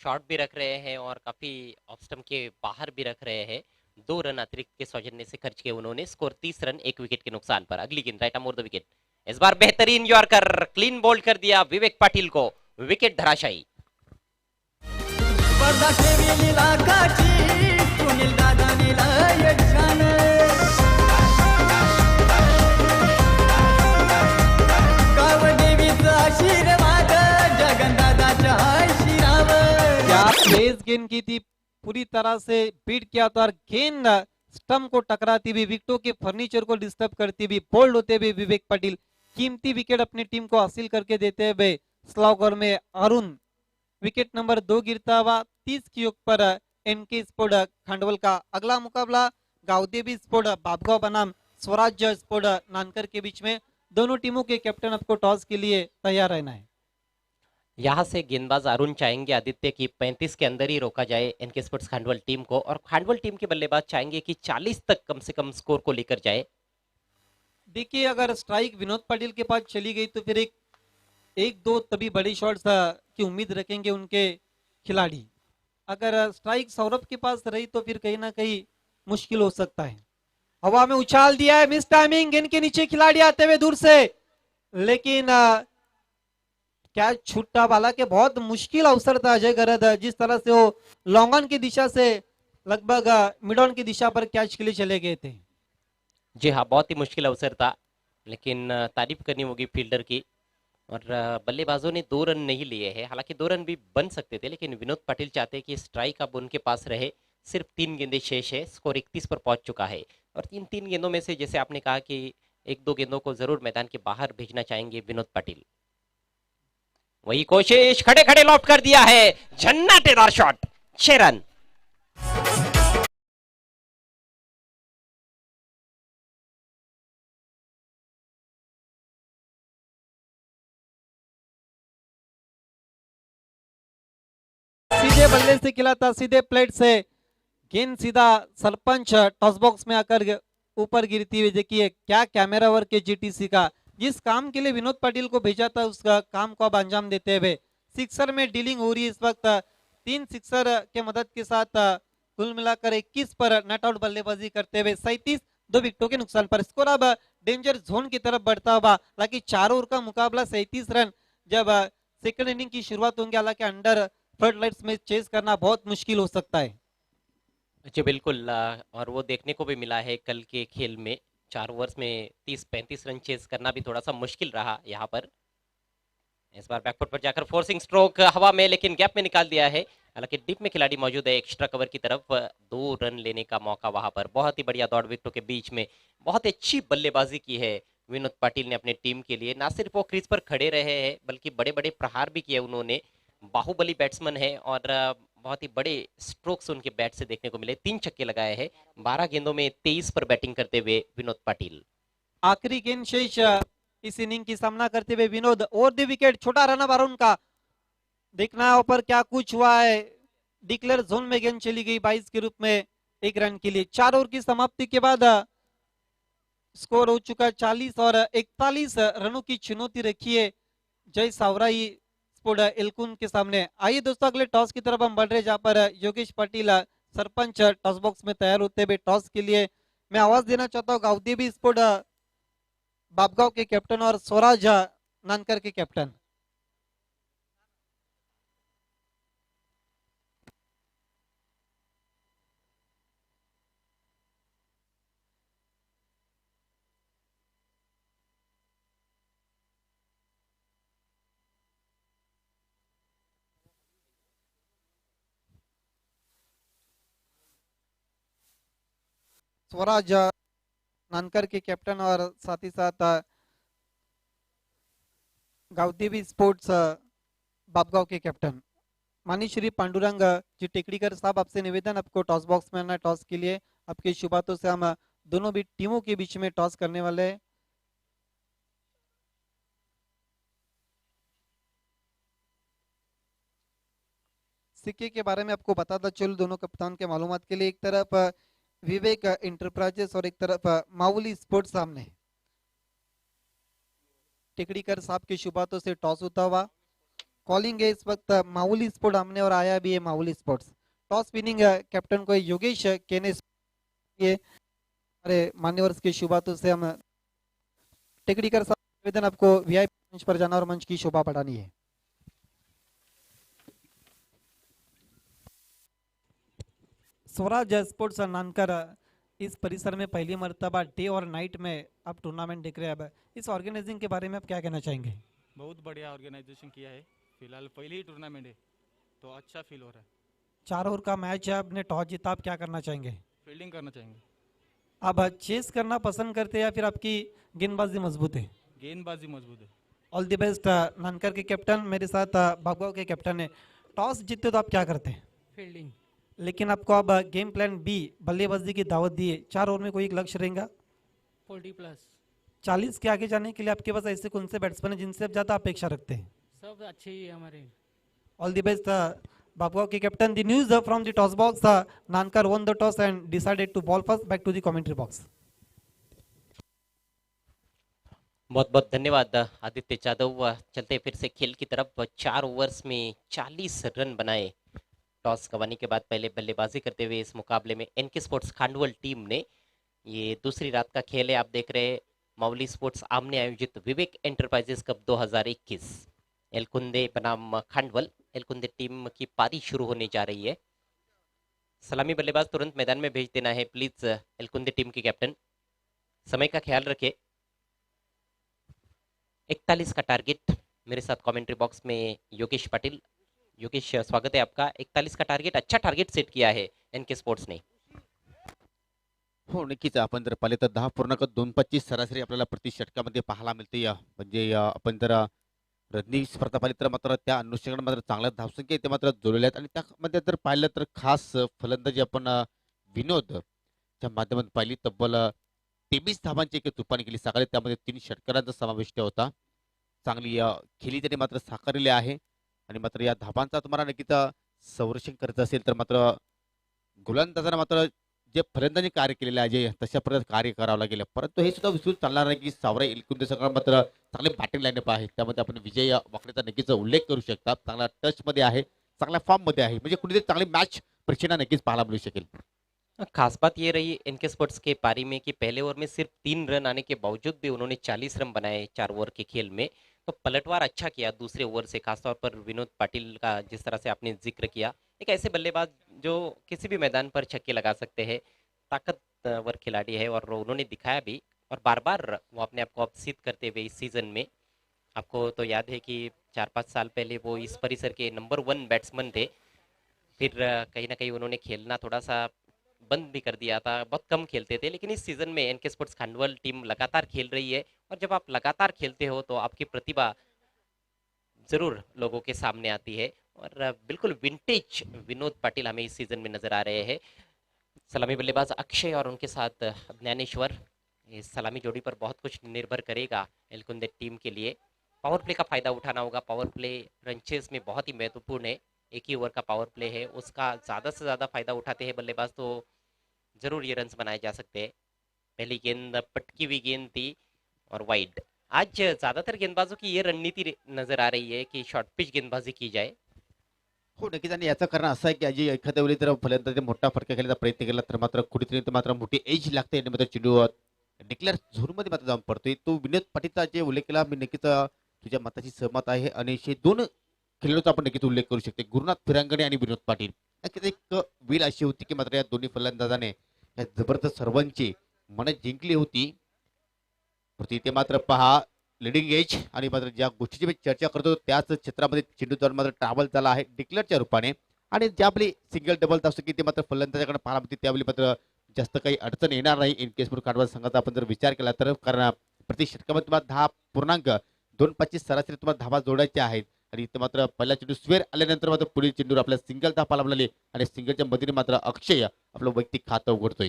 शॉट भी रख रहे हैं और काफी ऑफ स्टंप के बाहर भी रख रहे हैं। 2 रन अतिरिक्त के सौजन्य से खर्च किए उन्होंने। स्कोर 30 रन 1 विकेट के नुकसान पर। अगली गेंद, राइट आर्म और द विकेट। इस बार बेहतरीन यॉर्कर, क्लीन बोल्ड कर दिया विवेक पाटिल को, विकेट धराशायी। तेज गेंद की थी, पूरी तरह से बीट किया था, और गेंद स्टंप को टकराती हुई, विकेटों के फर्नीचर को डिस्टर्ब करती हुई, बोल्ड होते हुए विवेक पाटिल कीमती विकेट अपनी टीम को हासिल करके देते हुए स्लो ओवर में अरुण विकेट नंबर 2 गिरता हुआ। 30 की योग पर एनके स्पोर्ट खंडवल का। अगला मुकाबला गावदेवी स्पोर्ट बाबगांव बनाम स्वराज्य स्पोर्ट नानकर के बीच में। दोनों टीमों के कैप्टन आपको टॉस के लिए तैयार रहना है। यहाँ से गेंदबाज अरुण चाहेंगे आदित्य की 35 के अंदर ही रोका जाए एनके स्पोर्ट्स खांडवल टीम को, और खांडवल टीम के बल्लेबाज चाहेंगे कि 40 तक कम से कम स्कोर को लेकर जाए। देखिए अगर स्ट्राइक विनोद पाटिल के पास चली गई तो फिर एक दो तभी बड़े शॉट्स की उम्मीद रखेंगे उनके खिलाड़ी। अगर स्ट्राइक सौरभ के पास रही तो फिर कहीं ना कहीं मुश्किल हो सकता है। हवा में उछाल दिया है, मिस टाइमिंग, गेंद के नीचे खिलाड़ी आते हुए दूर से, लेकिन कैच छूटा। हालांकि बहुत मुश्किल अवसर था अजय गरद, जिस तरह से वो लॉन्ग ऑन की दिशा से लगभग मिड ऑन की दिशा पर कैच के लिए चले गए थे। जी हाँ, बहुत ही मुश्किल अवसर था, लेकिन तारीफ करनी होगी फील्डर की। और बल्लेबाजों ने 2 रन नहीं लिए हैं, हालांकि 2 रन भी बन सकते थे, लेकिन विनोद पाटिल चाहते हैं कि स्ट्राइक अब उनके पास रहे। सिर्फ 3 गेंदें शेष है, स्कोर 31 पर पहुंच चुका है, और इन 3 गेंदों में से जैसे आपने कहा कि 1-2 गेंदों को जरूर मैदान के बाहर भेजना चाहेंगे विनोद पाटिल। वही कोशिश, खड़े खड़े लॉफ्ट कर दिया है, झन्नाटेदार शॉट, 6 रन। सीधे बल्ले से खिला था, सीधे प्लेट से गेंद सीधा सरपंच टॉस बॉक्स में आकर ऊपर गिरती हुई। देखिए क्या कैमरा वर्क है जीटीसी का, जिस काम के लिए विनोद पाटिल को भेजा था उसका काम को अब अंजाम देते हुए सिक्सर में डीलिंग हो रही है इस वक्त। 3 सिक्सर के मदद के साथ कुल मिलाकर 21 पर नट आउट बल्लेबाजी करते हुए 37 2 विकेटों के नुकसान पर स्कोर अब डेंजर जोन की तरफ बढ़ता हुआ। हालांकि चारों ओवर का मुकाबला 37 रन जब सेकंड इनिंग की शुरुआत होंगी, हालांकि अंडर फ्लड लाइट्स में चेस करना बहुत मुश्किल हो सकता है। जी बिल्कुल, और वो देखने को भी मिला है कल के खेल में। 4 ओवर्स में 30-35 रन चेस करना भी थोड़ा सा मुश्किल रहा यहाँ पर। इस बार बैकफुट पर जाकर फोर्सिंग स्ट्रोक हवा में, लेकिन गैप में निकाल दिया है। हालांकि डिप में खिलाड़ी मौजूद है एक्स्ट्रा कवर की तरफ, 2 रन लेने का मौका वहां पर। बहुत ही बढ़िया दौड़ विकेटों के बीच में बहुत अच्छी बल्लेबाजी की है विनोद पाटिल ने अपने टीम के लिए। ना सिर्फ वो क्रीज पर खड़े रहे हैं, बल्कि बड़े बड़े प्रहार भी किए उन्होंने। बाहुबली बैट्समैन है, और बहुत ही बड़े स्ट्रोक्स उनके बैट से देखने को मिले। 3 छक्के लगाए हैं 12 गेंदों में 23 पर बैटिंग करते हुए विनोद पाटिल। आखिरी गेंद शेष इस इनिंग की सामना करते हुए विनोद और द विकेट, छोटा रन अब अरुण का। देखना है ऊपर क्या कुछ हुआ है। डिक्लेयर जोन में गेंद चली गई 22 के रूप में 1 रन के लिए। 4 ओवर की समाप्ति के बाद स्कोर हो चुका 40 और 41 रनों की चुनौती रखी है जय सावराई स्पोर्ट एलकुन के सामने। आइए दोस्तों अगले टॉस की तरफ हम बढ़ रहे, जहां पर योगेश पाटिल सरपंच टॉस बॉक्स में तैयार होते हुए टॉस के लिए मैं आवाज देना चाहता हूँ गावदेवी स्पोर्ट बाबगांव के कैप्टन और स्वराज नानकर के कैप्टन। स्वराज नानकर के कैप्टन और साथ ही साथ गावदेवी स्पोर्ट्स बाबगांव के कैप्टन माननीय श्री पांडुरंग जी टेकड़ीकर साहब, आपसे निवेदन, आपको टॉस बॉक्स में आना। टॉस के लिए आपकी शुभ बातों से हम दोनों भी टीमों के बीच में टॉस करने वाले हैं। सिक्के के बारे में आपको बताता चलो दोनों कप्तान के मालूमात के लिए। एक तरफ विवेक इंटरप्राइजेस और एक तरफ माउली स्पोर्ट्स सामने। टिकड़ीकर साहब की शुभ बातों से टॉस होता हुआ कॉलिंग है इस वक्त माउली स्पोर्ट हमने, और आया भी है Mauli sports. Toss winning captain को योगेश केने अरे मान्यवर की शुभ बातों से हम टिकड़ीकर साहब निवेदन, आपको वीआईपी मंच पर जाना और मंच की शोभा बढ़ानी है। स्वराज स्पोर्ट्स नानकर इस परिसर में पहली मर्तबा डे और नाइट में आप टूर्नामेंट देख रहे हैं। अब इस ऑर्गेनाइजिंग के बारे में आप क्या कहना चाहेंगे? बहुत बढ़िया ऑर्गेनाइजेशन किया है। फिलहाल पहली ही टूर्नामेंट है तो अच्छा फील हो रहा है। 4 ओवर का मैच है, आपने टॉस जीता, आप क्या करना चाहेंगे? फील्डिंग करना चाहेंगे। आप चेस करना पसंद करते हैं या फिर आपकी गेंदबाजी मजबूत है? गेंदबाजी मजबूत है। ऑल द बेस्ट नानकर के कैप्टन, मेरे साथ बाबगांव के कैप्टन है। टॉस जीतते तो आप क्या करते हैं? फील्डिंग। लेकिन आपको अब गेम प्लान बी बल्लेबाजी की दावत दी है, 4 ओवर में कोई एक लक्ष्य रहेगा। 40+। 40 के आगे जाने के लिए आपके पास ऐसे कौन से बैट्समैन हैं जिनसे आप ज़्यादा अपेक्षा रखते हैं? सब अच्छे ही है हमारे। ऑल द बेस्ट बाबुआ के captain. The news from the toss box, Nankar won the toss and decided to ball first. Back to the commentary box. बहुत बहुत धन्यवाद आदित्य जादव। चलते फिर से खेल की तरफ। 4 ओवर्स में 40 रन बनाए टॉस गंवाने के बाद पहले बल्लेबाजी करते हुए इस मुकाबले में एनके स्पोर्ट्स खांडवल टीम ने। ये दूसरी रात का खेल है, आप देख रहे हैं माउली स्पोर्ट्स आमने आयोजित विवेक एंटरप्राइजेस कप 2021। एलकुंदे बनाम खांडवल, एलकुंदे टीम की पारी शुरू होने जा रही है। सलामी बल्लेबाज तुरंत मैदान में भेज देना है प्लीज एलकुंदे टीम के कैप्टन। समय का ख्याल रखें। 41 का टारगेट। मेरे साथ कमेंट्री बॉक्स में योगेश पाटिल। योगेश, स्वागत है आपका। 41 का टार्गेट, अच्छा टार्गेट सेट किया है एनके स्पोर्ट्स ने। हो नक्कीच. आपण जर पाहिले तर 10.225 सरासरी आपल्याला प्रति षटकामध्ये पाहायला मिळते. म्हणजे आपण जर रजनी स्पर्धा पाहिली तर मात्र त्या अनुषंगाने मात्र चांगल्या धावसंख्या ते मात्र जोडलेल्या आहेत आणि त्यामध्ये जर पाहिलं तर खास फलंदाजी आपण विनोद च्या माध्यमातून पाहिली. तब्बल 23 धावांची एक तुफान केली सकाळी, त्यामध्ये 3 षटकारांचा समावेश होता. चांगली खेळी त्यांनी मात्र साकारलेली आहे आणि मात्र या धावांचा तुम्हाला नक्कीच संरक्षण करायचं असेल तर मात्र गोलंदाजांना मात्र जे फलंदाजी कार्य केलेलं आहे, जे तशा प्रकारे कार्य करावं लागेल. परंतु हे सुद्धा विसरून चालणार नाही की सावराई एलकुंदे संघ मात्र चांगले बॅटिंग लाईनअप आहे. त्यामध्ये आपण विजय वाकडेचा नक्कीच उल्लेख करू शकता. चांगला टच मध्ये आहे, चांगल्या फॉर्म मध्ये आहे, म्हणजे कुठेतरी चांगली मॅच प्रेक्षकांना नक्कीच पाहायला मिळू शकेल. खास बात ये रही एनके स्पोर्ट्स के पारी में कि पहले ओवर में सिर्फ 3 रन आने के बावजूद भी उन्होंने 40 रन बनाए 4 ओवर के खेल में। तो पलटवार अच्छा किया दूसरे ओवर से, खासतौर पर विनोद पाटिल का जिस तरह से आपने जिक्र किया। एक ऐसे बल्लेबाज जो किसी भी मैदान पर छक्के लगा सकते हैं, ताकतवर खिलाड़ी है और उन्होंने दिखाया भी। और बार बार वो अपने आप को अब सिद्ध करते हुए इस सीजन में। आपको तो याद है कि 4-5 साल पहले वो इस परिसर के नंबर 1 बैट्समैन थे। फिर कहीं ना कहीं उन्होंने खेलना थोड़ा सा बंद भी कर दिया था, बहुत कम खेलते थे। लेकिन इस सीजन में एनके स्पोर्ट्स खांडवल टीम लगातार खेल रही है और जब आप लगातार खेलते हो तो आपकी प्रतिभा जरूर लोगों के सामने आती है। और बिल्कुल विंटेज विनोद पाटिल हमें इस सीजन में नजर आ रहे हैं। सलामी बल्लेबाज अक्षय और उनके साथ ज्ञानेश्वर, इस सलामी जोड़ी पर बहुत कुछ निर्भर करेगा एलकुंदे टीम के लिए। पावर प्ले का फायदा उठाना होगा। पावर प्ले रंचेस में बहुत ही महत्वपूर्ण है। एक ही ओवर का पावर प्ले है, उसका ज़्यादा से ज़्यादा फायदा उठाते हैं बल्लेबाज तो जरूर ये रन्स बनाए जा सकते हैं। पहली गेंद पटकी हुई गेंद थी और वाइड। आज ज्यादातर गेंदबाजों की ये रणनीति नजर आ रही है कि शॉर्ट पिच गेंदबाजी की जाए। हो नक्कीच. आणि याचं कारण असं आहे की आजी एखाद्या वेळी जर फलंदाजी मोठा फटका खेळण्याचा प्रयत्न केला तर मात्र कुठेतरी तर मात्र मोठी एज लागते आणि मात्र चेंडू डिक्लेअर झोनमध्ये मात्र जाऊन पडतोय. तो विनोद पाटीलचा जे उल्लेख केला मी नक्कीच तुझ्या मताशी सहमत आहे आणि हे दोन खेळाडूचा आपण नक्कीच उल्लेख करू शकतो, गुरुनाथ फिरांगणे आणि विनोद पाटील. नक्कीच एक वेळ अशी होती की मात्र या दोन्ही फलंदाजाने या जबरदस्त सर्वांची मनं जिंकली होती. परंतु इथे मात्र पहा लिडिंग एज आणि मात्र ज्या गोष्टीची मी चर्चा करतो त्याच क्षेत्रामध्ये चेंडू जाऊन मात्र ट्रॅव्हल झाला आहे डिक्लेअरच्या रूपाने. आणि ज्या आपली सिंगल डबल असतो की ते मात्र फलंदाजाकडे पाहायला मिळते त्यावेळी मात्र जास्त काही अडचण येणार नाही इन केस काढवा संघाचा आपण जर विचार केला तर. कारण प्रति षटकामध्ये तुम्हाला 10.225 सरासरी तुम्हाला धावा जोडायच्या आहेत आणि इथे मात्र पहिला चेंडू स्वेर आल्यानंतर मात्र पुढील चेंडूवर आपल्याला सिंगल धाव पाहायला मिळाली आणि सिंगलच्या मधीने मात्र अक्षय आपलं वैयक्तिक खातं उघडतोय.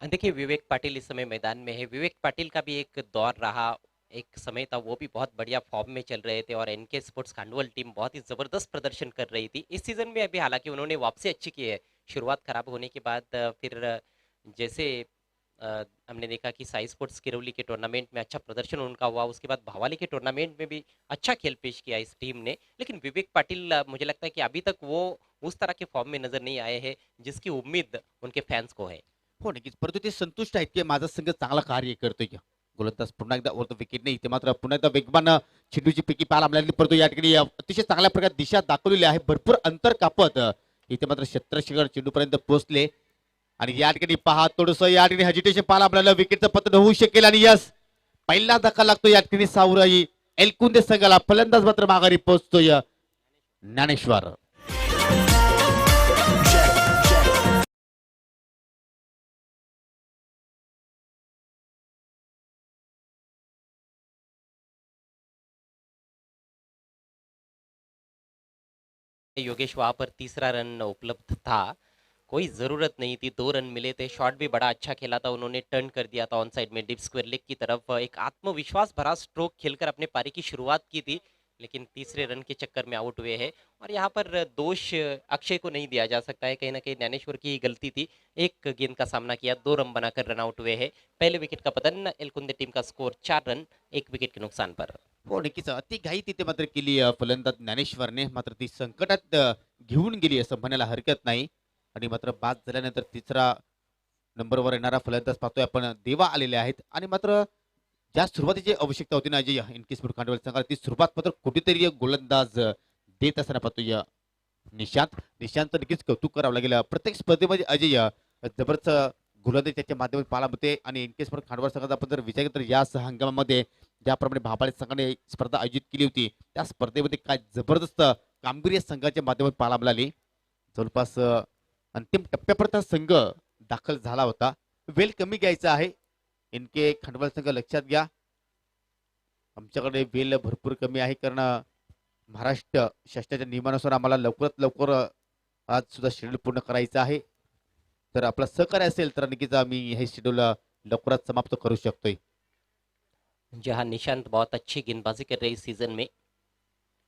देखिए विवेक पाटिल इस समय मैदान में है। विवेक पाटिल का भी एक दौर रहा, एक समय था वो भी बहुत बढ़िया फॉर्म में चल रहे थे और एनके स्पोर्ट्स खांडवल टीम बहुत ही जबरदस्त प्रदर्शन कर रही थी। इस सीजन में अभी हालांकि उन्होंने वापसी अच्छी की है। शुरुआत खराब होने के बाद फिर जैसे हमने देखा कि साई स्पोर्ट्स किरौली के टूर्नामेंट में अच्छा प्रदर्शन उनका हुआ, उसके बाद भावाली के टूर्नामेंट में भी अच्छा खेल पेश किया इस टीम ने। लेकिन विवेक पाटिल मुझे लगता है कि अभी तक वो उस तरह के फॉर्म में नजर नहीं आए हैं जिसकी उम्मीद उनके फैंस को है। हो नक्कीच. परंतु ते संतुष्ट आहेत की माझा संघ चांगला कार्य करतोय. गोलंदाज पुन्हा एकदा वर विकेट नाही, इथे मात्र पुन्हा एकदा वेगवान चेंडूची पिकी पाहायला मिळाली. परंतु या ठिकाणी अतिशय चांगल्या प्रकारे दिशा दाखवलेली आहे. भरपूर अंतर कापत इथे मात्र क्षेत्रशिखर चेंडूपर्यंत पोहोचले आणि या ठिकाणी पहा थोडस या ठिकाणी हजिटेशन पाहायला मिळालं. विकेटचं पतन होऊ शकेल आणि यस पहिला धक्का लागतो या ठिकाणी सावराई एलकुंदे संघाला. फलंदाज मात्र माघारी पोहोचतोय ज्ञानेश्वर. योगेश वहां पर तीसरा रन उपलब्ध था, कोई जरूरत नहीं थी, 2 रन मिले थे, शॉट भी बड़ा अच्छा खेला था उन्होंने, टर्न कर दिया था ऑन साइड में डीप स्क्वायर लेग की तरफ, एक आत्मविश्वास भरा स्ट्रोक खेलकर अपने पारी की शुरुआत की थी, लेकिन तीसरे रन के चक्कर में आउट हुए हैं। और यहाँ पर दोष अक्षय को नहीं दिया जा सकता है, कहीं ना कहीं ज्ञानेश्वर की ही गलती थी, एक गेंद का सामना किया, 2 रन बनाकर रन आउट हुए हैं। पहले विकेट का पतन, एलकुंदे टीम का स्कोर 4 रन 1 विकेट के नुकसान पर। हो नक्कीच अति घाई तिथे मात्र केली फलंदाज ज्ञानेश्वरने, मात्र ती संकटात घेऊन गेली असं म्हणायला हरकत नाही. आणि मात्र बाद झाल्यानंतर तिसरा नंबरवर येणारा फलंदाज पाहतोय आपण देवा आलेले आहेत. आणि मात्र ज्या सुरुवातीची आवश्यकता होती ना अजय इनकेसपूर खांडवल संघाला, ती सुरुवात मात्र कुठेतरी एक गोलंदाज देत असताना पाहतोय निशांत नक्कीच कौतुक करावं लागेल. प्रत्येक स्पर्धेमध्ये अजय जबरदस्त गोलंदाजी त्याच्या माध्यमातून पाहायला मिळते. आणि इनकेसपूर खांडवल संघाचा आपण जर विचार केला तर या हंगामामध्ये ज्याप्रमाणे भापाळे संघाने स्पर्धा आयोजित केली होती, त्या स्पर्धेमध्ये काय जबरदस्त कामगिरी संघाच्या माध्यमातून पाहायला मिळाली. जवळपास अंतिम टप्प्यापर्यंत संघ दाखल झाला होता. वेल कमी घ्यायचा आहे इनके खंडवाल संघ, लक्षात घ्या. आमच्याकडे वेल भरपूर कमी आहे, कारण महाराष्ट्र शासनाच्या नियमानुसार आम्हाला लवकरात लवकर आज सुद्धा शेड्यूल पूर्ण करायचं आहे. तर आपला सहकार्य असेल तर नक्कीच आम्ही हे शेड्यूल लवकरात समाप्त करू शकतोय. जहां निशांत बहुत अच्छी गेंदबाजी कर रही इस सीजन में,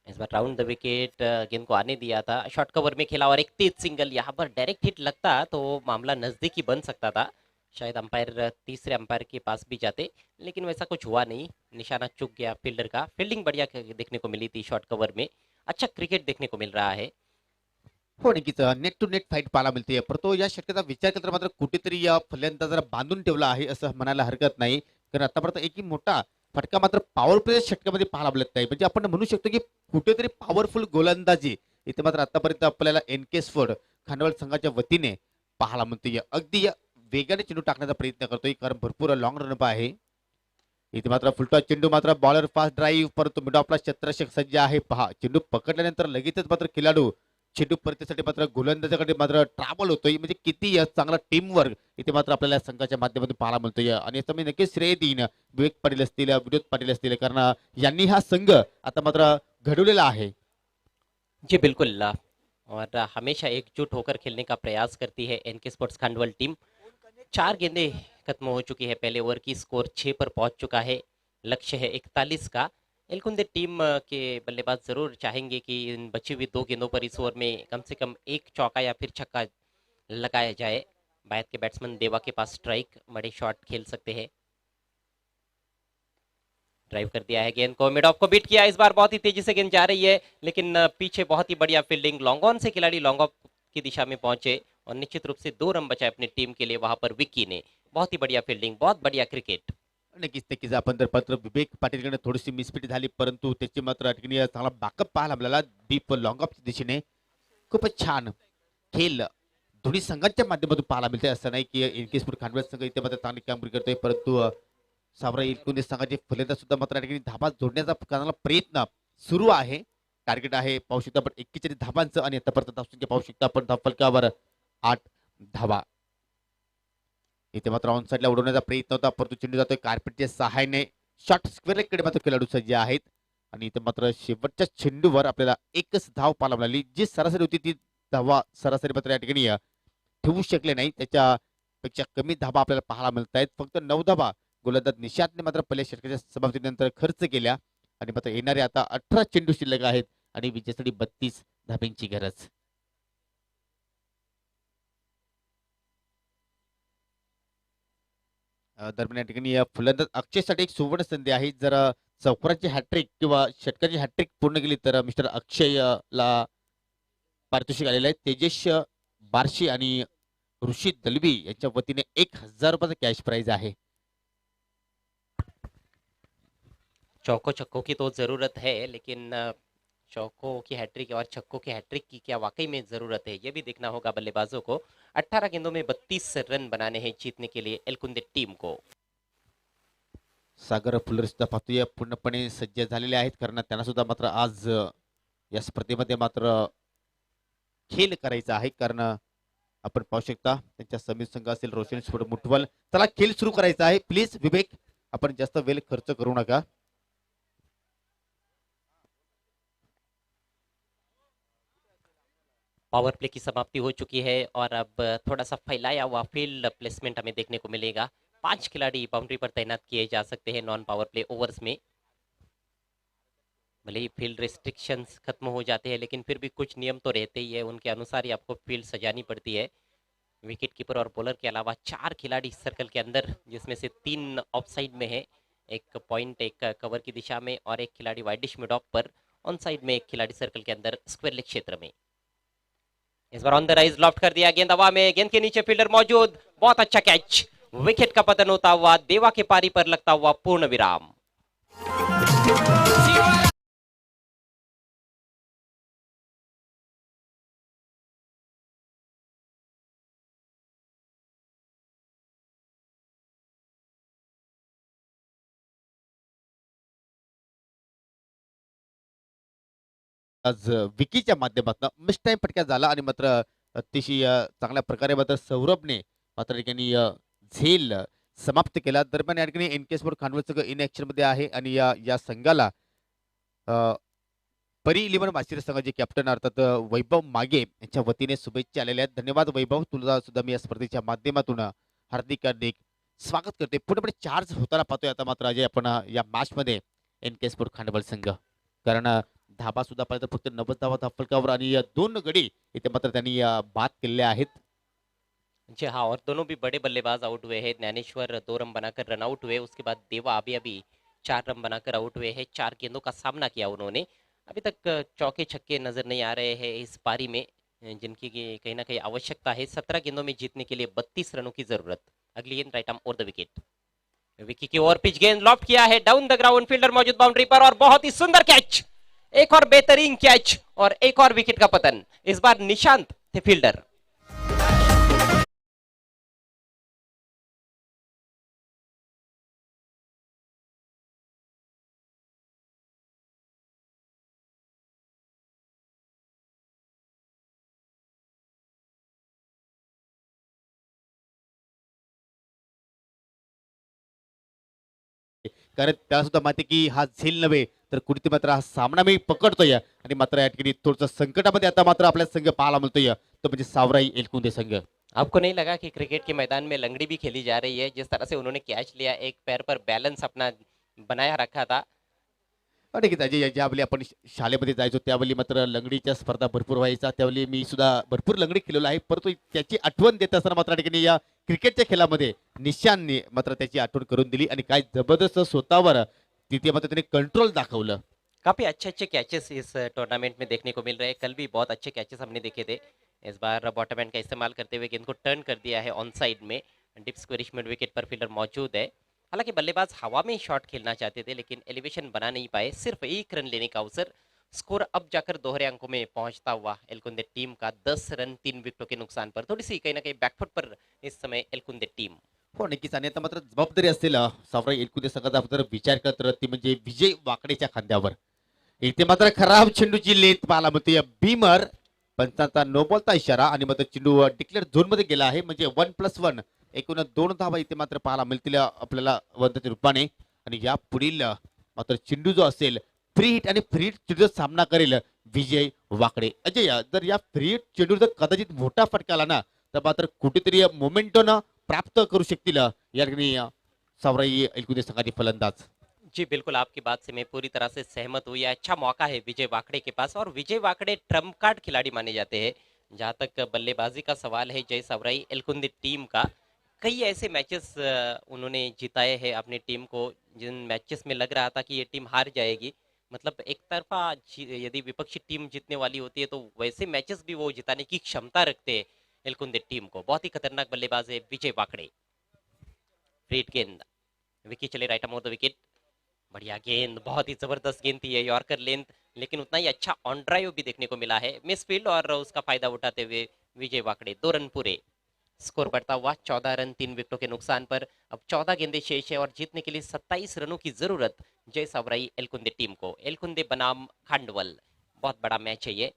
इस बार राउंड द विकेट गेंद को आने दिया था, शॉर्ट कवर में खेला और एक तेज सिंगल, यहाँ पर डायरेक्ट हिट लगता तो मामला नजदीकी बन सकता था, शायद अंपायर तीसरे अंपायर के पास भी जाते, लेकिन वैसा कुछ हुआ नहीं, निशाना चूक गया फील्डर का। फील्डिंग बढ़िया देखने को मिली थी शॉर्ट कवर में, अच्छा क्रिकेट देखने को मिल रहा है। हो नक्कीच नेट टू नेट फाईट पाहायला मिळते, परंतु या शक्यता विचार केला तर मात्र कुठेतरी या फलंदाजाला बांधून ठेवला आहे असं म्हणायला हरकत नाही. कारण आतापर्यंत एकही मोठा फटका मात्र पॉवर प्ले षटकामध्ये पाहायला मिळत नाही. म्हणजे आपण म्हणू शकतो की कुठेतरी पॉवरफुल गोलंदाजी इथे मात्र आतापर्यंत आपल्याला एनकेसफोर्ड खांडवल संघाच्या वतीने पाहायला मिळते. अगदी वेगाने चेंडू टाकण्याचा प्रयत्न करतोय, कारण भरपूर लॉंग रन आहे. इथे मात्र फुलटॉस चेंडू, मात्र बॉलर फास्ट ड्राईव्ह, परंतु मिड ऑफला क्षेत्ररक्षक सज्ज आहे. पहा चेंडू पकडल्यानंतर लगेचच मात्र खेळाडू चेंडू परतीसाठी मात्र गोलंदाजाकडे मात्र ट्रॅव्हल होतोय. म्हणजे किती चांगला टीम वर्क इथे मात्र आपल्याला संघाच्या माध्यमातून पाहायला मिळतोय. आणि याचं मी नक्कीच श्रेय देईन विवेक पाटील असतील, विनोद पाटील असतील, कारण यांनी हा संघ आता मात्र घडवलेला आहे. जी बिल्कुल, और हमेशा एकजुट होकर खेलने का प्रयास करती है एनके स्पोर्ट्स खांडवल टीम। 4 गेंदें खत्म हो चुकी है पहले ओवर की, स्कोर 6 पर पहुंच चुका है, लक्ष्य है 41 का। एलकुंदे टीम के बल्लेबाज जरूर चाहेंगे कि इन बची हुई 2 गेंदों पर इस ओवर में कम से कम 1 चौका या फिर छक्का लगाया जाए। बायत के बैट्समैन देवा के पास स्ट्राइक, बड़े शॉट खेल सकते हैं। ड्राइव कर दिया है गेंद को, मिड ऑफ को बीट किया, इस बार बहुत ही तेजी से गेंद जा रही है, लेकिन पीछे बहुत ही बढ़िया फील्डिंग, लॉन्ग ऑन से खिलाड़ी लॉन्ग ऑफ की दिशा में पहुंचे और निश्चित रूप से 2 रन बचाए अपनी टीम के लिए वहां पर विक्की ने। बहुत ही बढ़िया फील्डिंग, बहुत बढ़िया क्रिकेट। नक्कीच नक्कीच आपण जर पात्र विवेक पाटीलकडे थोडीशी मिसपीट झाली, परंतु त्याची मात्र ठिकाणी चांगला बॅकअप पाहायला आपल्याला डीप लॉंग ऑफच्या दिशेने. खूपच छान खेळ दोन्ही संघांच्या माध्यमातून पाहायला मिळते. असं नाही की इनकेसपूर खांडवल संघ इथे मात्र चांगली कामगिरी करतोय, परंतु सावरा इलकुंदे संघाचे फलंदाज सुद्धा मात्र ठिकाणी धाबा जोडण्याचा चांगला प्रयत्न सुरू आहे. टार्गेट आहे पाहू शकता आपण 41 धाबांचं, आणि आतापर्यंत धावसंख्या पाहू शकता आपण धावफलकावर 8 धावा. इथे मात्र ऑन साईडला उडवण्याचा प्रयत्न होता, परंतु चेंडू जातोय कार्पेटच्या सहाय्याने शॉर्ट स्क्वेअर कडे मात्र खेळाडू सज्ज आहेत. आणि इथे मात्र शेवटच्या चेंडूवर आपल्याला एकच धाव पाहायला मिळाली. जी सरासरी होती ती धावा सरासरी मात्र या ठिकाणी ठेवू शकले नाही, त्याच्यापेक्षा कमी धाबा आपल्याला पाहायला मिळत आहेत. फक्त 9 धाबा गोलंदाज निशांतने मात्र पहिल्या षटकाच्या समाप्तीनंतर खर्च केल्या. आणि मात्र येणारे आता 18 चेंडू शिल्लक आहेत आणि विजयासाठी 32 धाब्यांची गरज. दरम्यान या ठिकाणी फलंदाज अक्षयसाठी एक सुवर्ण संधी आहे. जर चौकाराची हॅट्रिक किंवा षटकाची हॅट्रिक पूर्ण केली तर मिस्टर अक्षयला पारितोषिक आलेलं आहे. तेजस बारशी आणि ऋषी दलवी यांच्या वतीने 1000 रुपयाचा कॅश प्राइज आहे. चौकों छक्कों की तो ज़रूरत है, लेकिन चौकों की हैट्रिक और छक्कों की हैट्रिक की क्या वाकई में ज़रूरत है, ये भी देखना होगा बल्लेबाजों को। 18 गेंदों में 32 रन बनाने हैं जीतने के लिए एलकुंदे टीम को। सागर फुलर सुद्धा पाहतोय पूर्णपणे सज्ज झालेले आहेत, कारण त्यांना सुद्धा मात्र आज या स्पर्धेमध्ये मात्र खेळ करायचा आहे. कारण आपण पाहू शकता त्यांच्या समीर संघ असेल, रोशन स्फोट मुठवल, चला खेळ सुरू करायचा आहे. प्लीज विवेक, आपण जास्त वेळ खर्च करू नका. पावर प्ले की समाप्ति हो चुकी है और अब थोड़ा सा फैलाया हुआ फील्ड प्लेसमेंट हमें देखने को मिलेगा। 5 खिलाड़ी बाउंड्री पर तैनात किए जा सकते हैं नॉन पावर प्ले ओवर्स में। भले ही फील्ड रिस्ट्रिक्शंस खत्म हो जाते हैं लेकिन फिर भी कुछ नियम तो रहते ही है, उनके अनुसार ही आपको फील्ड सजानी पड़ती है। विकेट कीपर और बॉलर के अलावा 4 खिलाड़ी सर्कल के अंदर, जिसमें से 3 ऑफ साइड में है, एक पॉइंट एक कवर की दिशा में और एक खिलाड़ी वाइडिश मिड ऑफ पर। ऑन साइड में एक खिलाड़ी सर्कल के अंदर स्क्वायर लेग क्षेत्र में। इस बार ऑन द राइज लॉफ्ट कर दिया, गेंद हवा में, गेंद के नीचे फील्डर मौजूद, बहुत अच्छा कैच। विकेट का पतन होता हुआ देवा के पारी पर लगता हुआ पूर्ण विराम। आज विकीच्या माध्यमातून मिस टाइम फटका झाला आणि मात्र अतिशय चांगल्या प्रकारे मात्र सौरभने मात्र या ठिकाणी झेल समाप्त केला. दरम्यान या ठिकाणी एनके स्पोर्ट खानवलचं इन ऍक्शन मध्ये आहे आणि या संघाला अ, परी इलेव्हन मास्टर संघाचे कॅप्टन अर्थात वैभव मागे यांच्या वतीने शुभेच्छा आलेल्या आहेत. धन्यवाद वैभव, तुला सुद्धा मी या स्पर्धेच्या माध्यमातून हार्दिक हार्दिक स्वागत करते. पुढे पुढे चार्ज होताना पाहतोय आता मात्र अजय आपण या मॅच मध्ये एनके स्पोर्ट खांडवल संघ, कारण धाबा सुद्धा पाहिजे फक्त 90 धावा धाफलकावर आणि 2 गडी इथे मात्र त्यांनी बाद केलेले आहेत. जी हाँ, और दोनों भी बड़े बल्लेबाज आउट हुए हैं। ज्ञानेश्वर 2 रन बनाकर रन आउट हुए, उसके बाद देवा अभी 4 रन बनाकर आउट हुए हैं। 4 गेंदों का सामना किया उन्होंने। अभी तक चौके छक्के नजर नहीं आ रहे हैं इस पारी में, जिनकी कि कहीं ना कहीं आवश्यकता है। 17 गेंदों में जीतने के लिए 32 रनों की जरूरत। अगली गेंद right arm over the wicket, Vicky की ओवर पिच, गेंद लॉफ्ट किया है डाउन द ग्राउंड, फील्डर मौजूद बाउंड्री पर और बहुत ही सुंदर कैच। एक और बेहतरीन कैच और एक और विकेट का पतन। इस बार निशांत थे फील्डर। कारण त्याला सुद्धा माहिती की हा झेल नव्हे तर कुठे मात्र हा सामना मी पकडतोय आणि मात्र या ठिकाणी थोडंसं संकटामध्ये आता मात्र आपल्या संघ पाहायला मिळतोय तो म्हणजे सावराई एलकुंदे संघ. आपको नहीं लगा कि क्रिकेट के मैदान में लंगड़ी भी खेली जा रही है? जिस तरह से उन्होंने कैच लिया, एक पैर पर बैलेंस अपना बनाया रखा था। आणि अजय ज्यावेळी आपण शाळेमध्ये जायचो त्यावेळी मात्र लंगडीच्या स्पर्धा भरपूर व्हायचा, त्यावेळी मी सुद्धा भरपूर लंगडी खेळलेलो आहे. परंतु त्याची आठवण देत असताना मात्र या ठिकाणी या क्रिकेटच्या खेळामध्ये निशांतने मात्र त्याची आठवण करून दिली आणि काय जबरदस्त स्वतःवर तिथे मात्र त्याने कंट्रोल दाखवलं. काफी अच्छे अच्छे कैचेस इस टूर्नामेंट में देखने को मिल रहे हैं। कल भी बहुत अच्छे कैचेस हमने देखे थे। इस बार बॉटम हैंड का इस्तेमाल करते हुए गेंद को टर्न कर दिया है ऑन साइड में। डिप स्क्वेरिश मिड विकेट पर फील्डर मौजूद है। हालांकि बल्लेबाज हवा में शॉट खेलना चाहते थे लेकिन एलिवेशन बना नहीं पाए। सिर्फ 1 रन लेने का अवसर। स्कोर अब जाकर दोहरे अंकों में पहुंचता हुआ एलकुंदे टीम का 10 रन 3 विकेटों के नुकसान पर। थोड़ी सी कहीं ना कहीं बैकफुट पर इस समय एलकुंदे टीम। हो नक्कीच. आणि आता मात्र जबाबदारी असेल सावराई एलकुंदे संघाचा जर विचार करत ती म्हणजे विजय वाकडेच्या खांद्यावर. इथे मात्र खराब चेंडूची लेथ पाहायला मिळते. भीमर पंचांचा नो बॉलचा इशारा आणि मात्र चेंडू डिक्लेअर झोन मध्ये गेला आहे म्हणजे 1+1 एकूण 2 धावा इथे मात्र पाहायला मिळतील आपल्याला वंतच्या रूपाने. आणि या पुढील मात्र चेंडू जो असेल फ्री हिट आणि फ्री हिट चेंडूचा सामना करेल विजय वाकडे. अजय जर या फ्री हिट चेंडू जर कदाचित मोठा फटका आला ना तर मात्र कुठेतरी मोमेंटो प्राप्त करू शकतील या ठिकाणी सावराई एलकुंदे संघाचे फलंदाज. जी बिल्कुल, आपकी बात से मैं पूरी तरह से सहमत हूँ। यह अच्छा मौका है विजय वाकड़े के पास और विजय वाकड़े ट्रम्प कार्ड खिलाड़ी माने जाते हैं। जहाँ तक बल्लेबाजी का सवाल है, जय सावराई एलकुंदी टीम का कई ऐसे मैचेस उन्होंने जिताए हैं अपनी टीम को, जिन मैचेस में लग रहा था कि ये टीम हार जाएगी। मतलब एक तरफा यदि विपक्षी टीम जीतने वाली होती है तो वैसे मैचेस भी वो जिताने की क्षमता रखते हैं एलकुंदी टीम को। बहुत ही खतरनाक बल्लेबाज है विजय वाकड़े। फ्रीड गेंद, विकी चले राइट ऑफ द विकेट। बढ़िया गेंद, बहुत ही जबरदस्त गेंद थी ये, यॉर्कर लेंथ, लेकिन उतना ही अच्छा ऑन ड्राइव भी देखने को मिला है। मिस फील्ड और उसका फायदा उठाते हुए विजय वाकड़े 2 रन पूरे। स्कोर बढ़ता हुआ 14 रन 3 विकेटों के नुकसान पर। अब 14 गेंदें शेष है और जीतने के लिए 27 रनों की जरूरत जय सावराई एलकुंदे टीम को। एलकुंदे बनाम खांडवल, बहुत बड़ा मैच है ये।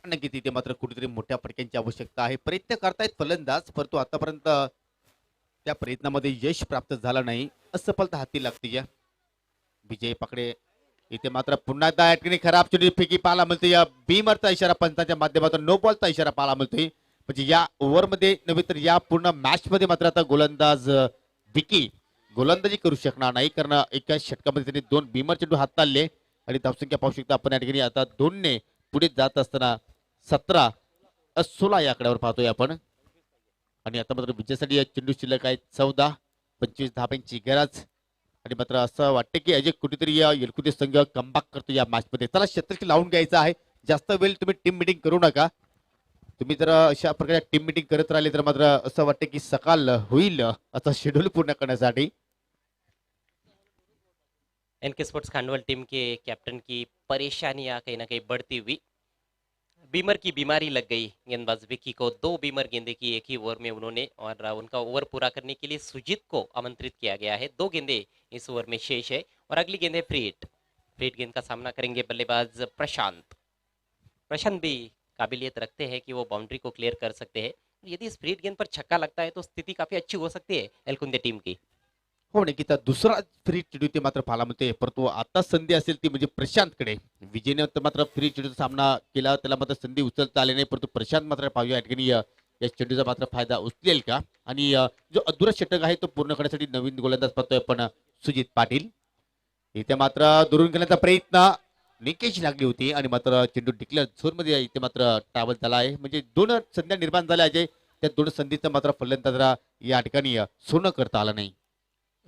नक्की तिथे मात्र कुठेतरी मोठ्या फटक्यांची आवश्यकता आहे. प्रयत्न करतायत फलंदाज परंतु आतापर्यंत त्या प्रयत्नामध्ये यश प्राप्त झालं नाही. असफलता हाती लागते. विजय पाकडे इथे मात्र पुन्हा एकदा या ठिकाणी खराब चेंडू फेकी पाहायला मिळते. या बीमरचा इशारा पंचांच्या माध्यमातून नो बॉलचा इशारा पाहायला मिळतोय. म्हणजे या ओव्हरमध्ये नव्हे तर या पूर्ण मॅच मध्ये मात्र आता गोलंदाज विकी गोलंदाजी करू शकणार नाही, कारण एका षटकामध्ये त्यांनी 2 बीमर चेंडू हाताळले आणि धावसंख्या पाहू शकता आपण या ठिकाणी आता 2ने पुढे जात असताना 17-16 या आकड्यावर पाहतोय आपण. आणि आता मात्र विजयासाठी या चेंडू शिल्लक आहे 14-25 धाब्यांची गरज. आणि मात्र असं वाटतं की अजय कुठेतरी या येलकुते संघ कमबॅक करतो या मॅच मध्ये. त्याला शतकी लावून घ्यायचा आहे. जास्त वेळ तुम्ही टीम मिटिंग करू नका. तुम्ही जर अशा प्रकारे टीम मिटिंग करत राहिले तर मात्र असं वाटतं की सकाळ होईल असं शेड्यूल पूर्ण करण्यासाठी. एनके स्पोर्ट्स खांडवल टीम के कैप्टन की परेशानियां कहीं ना कहीं बढ़ती हुई. बीमर की बीमारी लग गई गेंदबाज विकी को. 2 बीमर गेंदे की एक ही ओवर में उन्होंने, और उनका ओवर पूरा करने के लिए सुजीत को आमंत्रित किया गया है. 2 गेंदे इस ओवर में शेष है और अगली गेंद है फ्री हिट. फ्री हिट गेंद का सामना करेंगे बल्लेबाज प्रशांत. प्रशांत भी काबिलियत रखते हैं कि वो बाउंड्री को क्लियर कर सकते हैं. यदि इस फ्री हिट गेंद पर छक्का लगता है तो स्थिति काफी अच्छी हो सकती है एलकुंदे टीम की. हो निकिता, दुसरा फ्री चेंडू ते मात्र पाहायला मिळते. परंतु आता संधी असेल ती म्हणजे प्रशांतकडे. विजयने तर मात्र फ्री चेंडूचा सामना केला, त्याला मात्र संधी उचलता आली नाही. परंतु प्रशांत मात्र पाहूया या ठिकाणी या चेंडूचा मात्र फायदा उचलेल का. आणि जो अधुरा षटक आहे तो पूर्ण करण्यासाठी नवीन गोलंदाज पाहतोय आपण सुजित पाटील. इथे मात्र दुरून घेण्याचा प्रयत्न निकेश लागली होती आणि मात्र चेंडू डिक्लेअर झोन मध्ये इथे मात्र ट्रॅव्हल झाला आहे. म्हणजे 2 संध्या निर्माण झाल्या अजय. त्या 2 संधीचं मात्र फलंदाजला या ठिकाणी सोनं करता आलं नाही.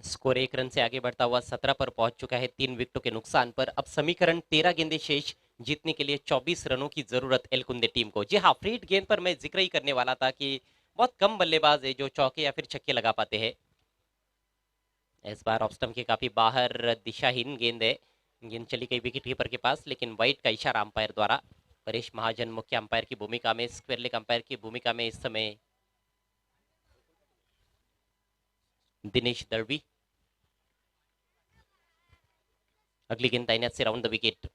स्कोर 1 रन से आगे बढ़ता हुआ 17 पर पहुंच चुका है 3 विकेटों के नुकसान पर. अब समीकरण 13 गेंदे शेष. जीतने के लिए 24 रनों की जरूरत एलकुंदे टीम को. जी हाँ, फ्री हिट गेंद पर मैं जिक्र ही करने वाला था कि बहुत कम बल्लेबाज है जो चौके या फिर छक्के लगा पाते हैं. इस बार ऑफ स्टंप के काफी बाहर दिशाहीन गेंद है. गेंद चली गई विकेट कीपर के पास, लेकिन वाइड का इशारा अंपायर द्वारा. परेश महाजन मुख्य अंपायर की भूमिका में, स्क्वायर लेग अंपायर की भूमिका में इस समय दिनेश दर्वी. अगली गेंद तैनात से राउंड द विकेट.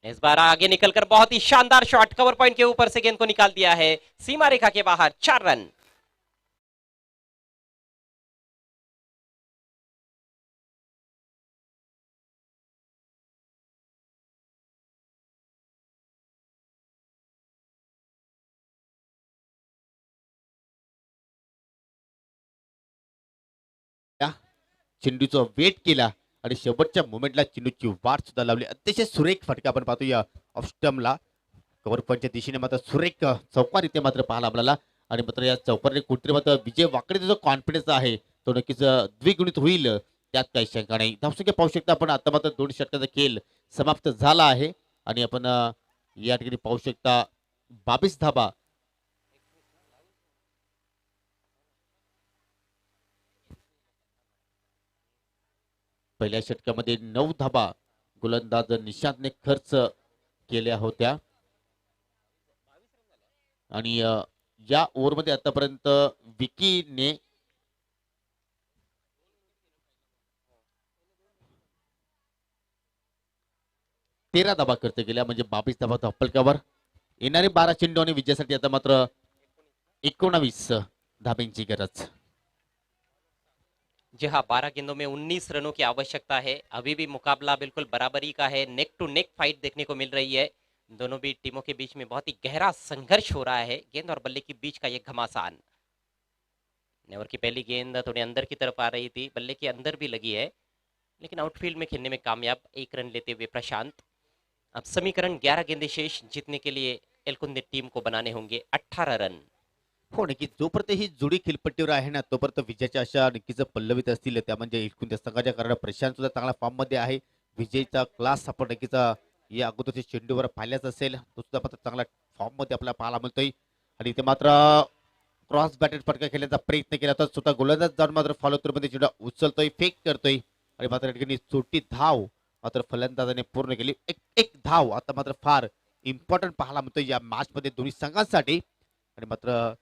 इस बार आगे निकलकर बहुत ही शानदार शॉट, कवर पॉइंट के ऊपर से गेंद को निकाल दिया है सीमा रेखा के बाहर. 4 रन. चेंडूचा वेट केला आणि शेवटच्या मोमेंटला चेंडूची वाट सुद्धा लावली. अतिशय सुरेख फटका आपण पाहतो या ऑफ स्टंपला. कव्हर पॉईंटच्या दिशेने मात्र सुरेख चौकार इथे मात्र पाहायला आपल्याला. आणि मात्र या चौकाराने कुठेतरी मात्र विजय वाकडेचा जो कॉन्फिडन्स आहे तो नक्कीच द्विगुणित होईल, त्यात काही शंका नाही. धावसंख्या पाहू शकता आपण. आता मात्र 2 षटकाचा खेळ समाप्त झाला आहे आणि आपण या ठिकाणी पाहू शकता 22 धाबा पहिल्या षटकामध्ये 9 धाबा गोलंदाज निशांतने खर्च केल्या होत्या. आणि या ओव्हरमध्ये आतापर्यंत विकीने 13 धाबा खर्च केल्या, म्हणजे 22 धाबा धप्पलकावर. येणारे 12 चेंडू आणि विजयासाठी आता मात्र 19 धाब्यांची गरज. जी हाँ, 12 गेंदों में 19 रनों की आवश्यकता है. अभी भी मुकाबला बिल्कुल बराबरी का है. नेक टू नेक फाइट देखने को मिल रही है. दोनों भी टीमों के बीच में बहुत ही गहरा संघर्ष हो रहा है. गेंद और बल्ले के बीच का ये घमासान. ओवर की पहली गेंद थोड़ी अंदर की तरफ आ रही थी, बल्ले के अंदर भी लगी है, लेकिन आउटफील्ड में खेलने में कामयाब. 1 रन लेते हुए प्रशांत. अब समीकरण 11 गेंदे शेष. जीतने के लिए एलकुंदे टीम को बनाने होंगे 18 रन. हो नक्की. जोपर्यंत ही जोडी खेळपट्टीवर आहे ना तोपर्यंत विजयाच्या आशा नक्कीच पल्लवित असतील. त्या म्हणजे एकूण संघाच्या कारण प्रशांत सुद्धा चांगला फॉर्म मध्ये आहे. विजयचा क्लास आपण नक्कीच या अगोदरच्या चेंडूवर पाहिल्याच असेल. तो सुद्धा मात्र चांगला फॉर्म मध्ये आपल्याला पाहायला मिळतोय. आणि इथे मात्र क्रॉस बॅटेड फटका खेळण्याचा प्रयत्न केला तर स्वतः गोलंदाज जाऊन मात्र फॉलो थ्रू मध्ये चेंडू उचलतोय, फेक करतोय आणि मात्र ठिकाणी छोटी धाव मात्र फलंदाजाने पूर्ण केली. एक धाव आता मात्र फार इम्पॉर्टंट पाहायला मिळतोय या मॅच मध्ये दोन्ही संघांसाठी. आणि मात्र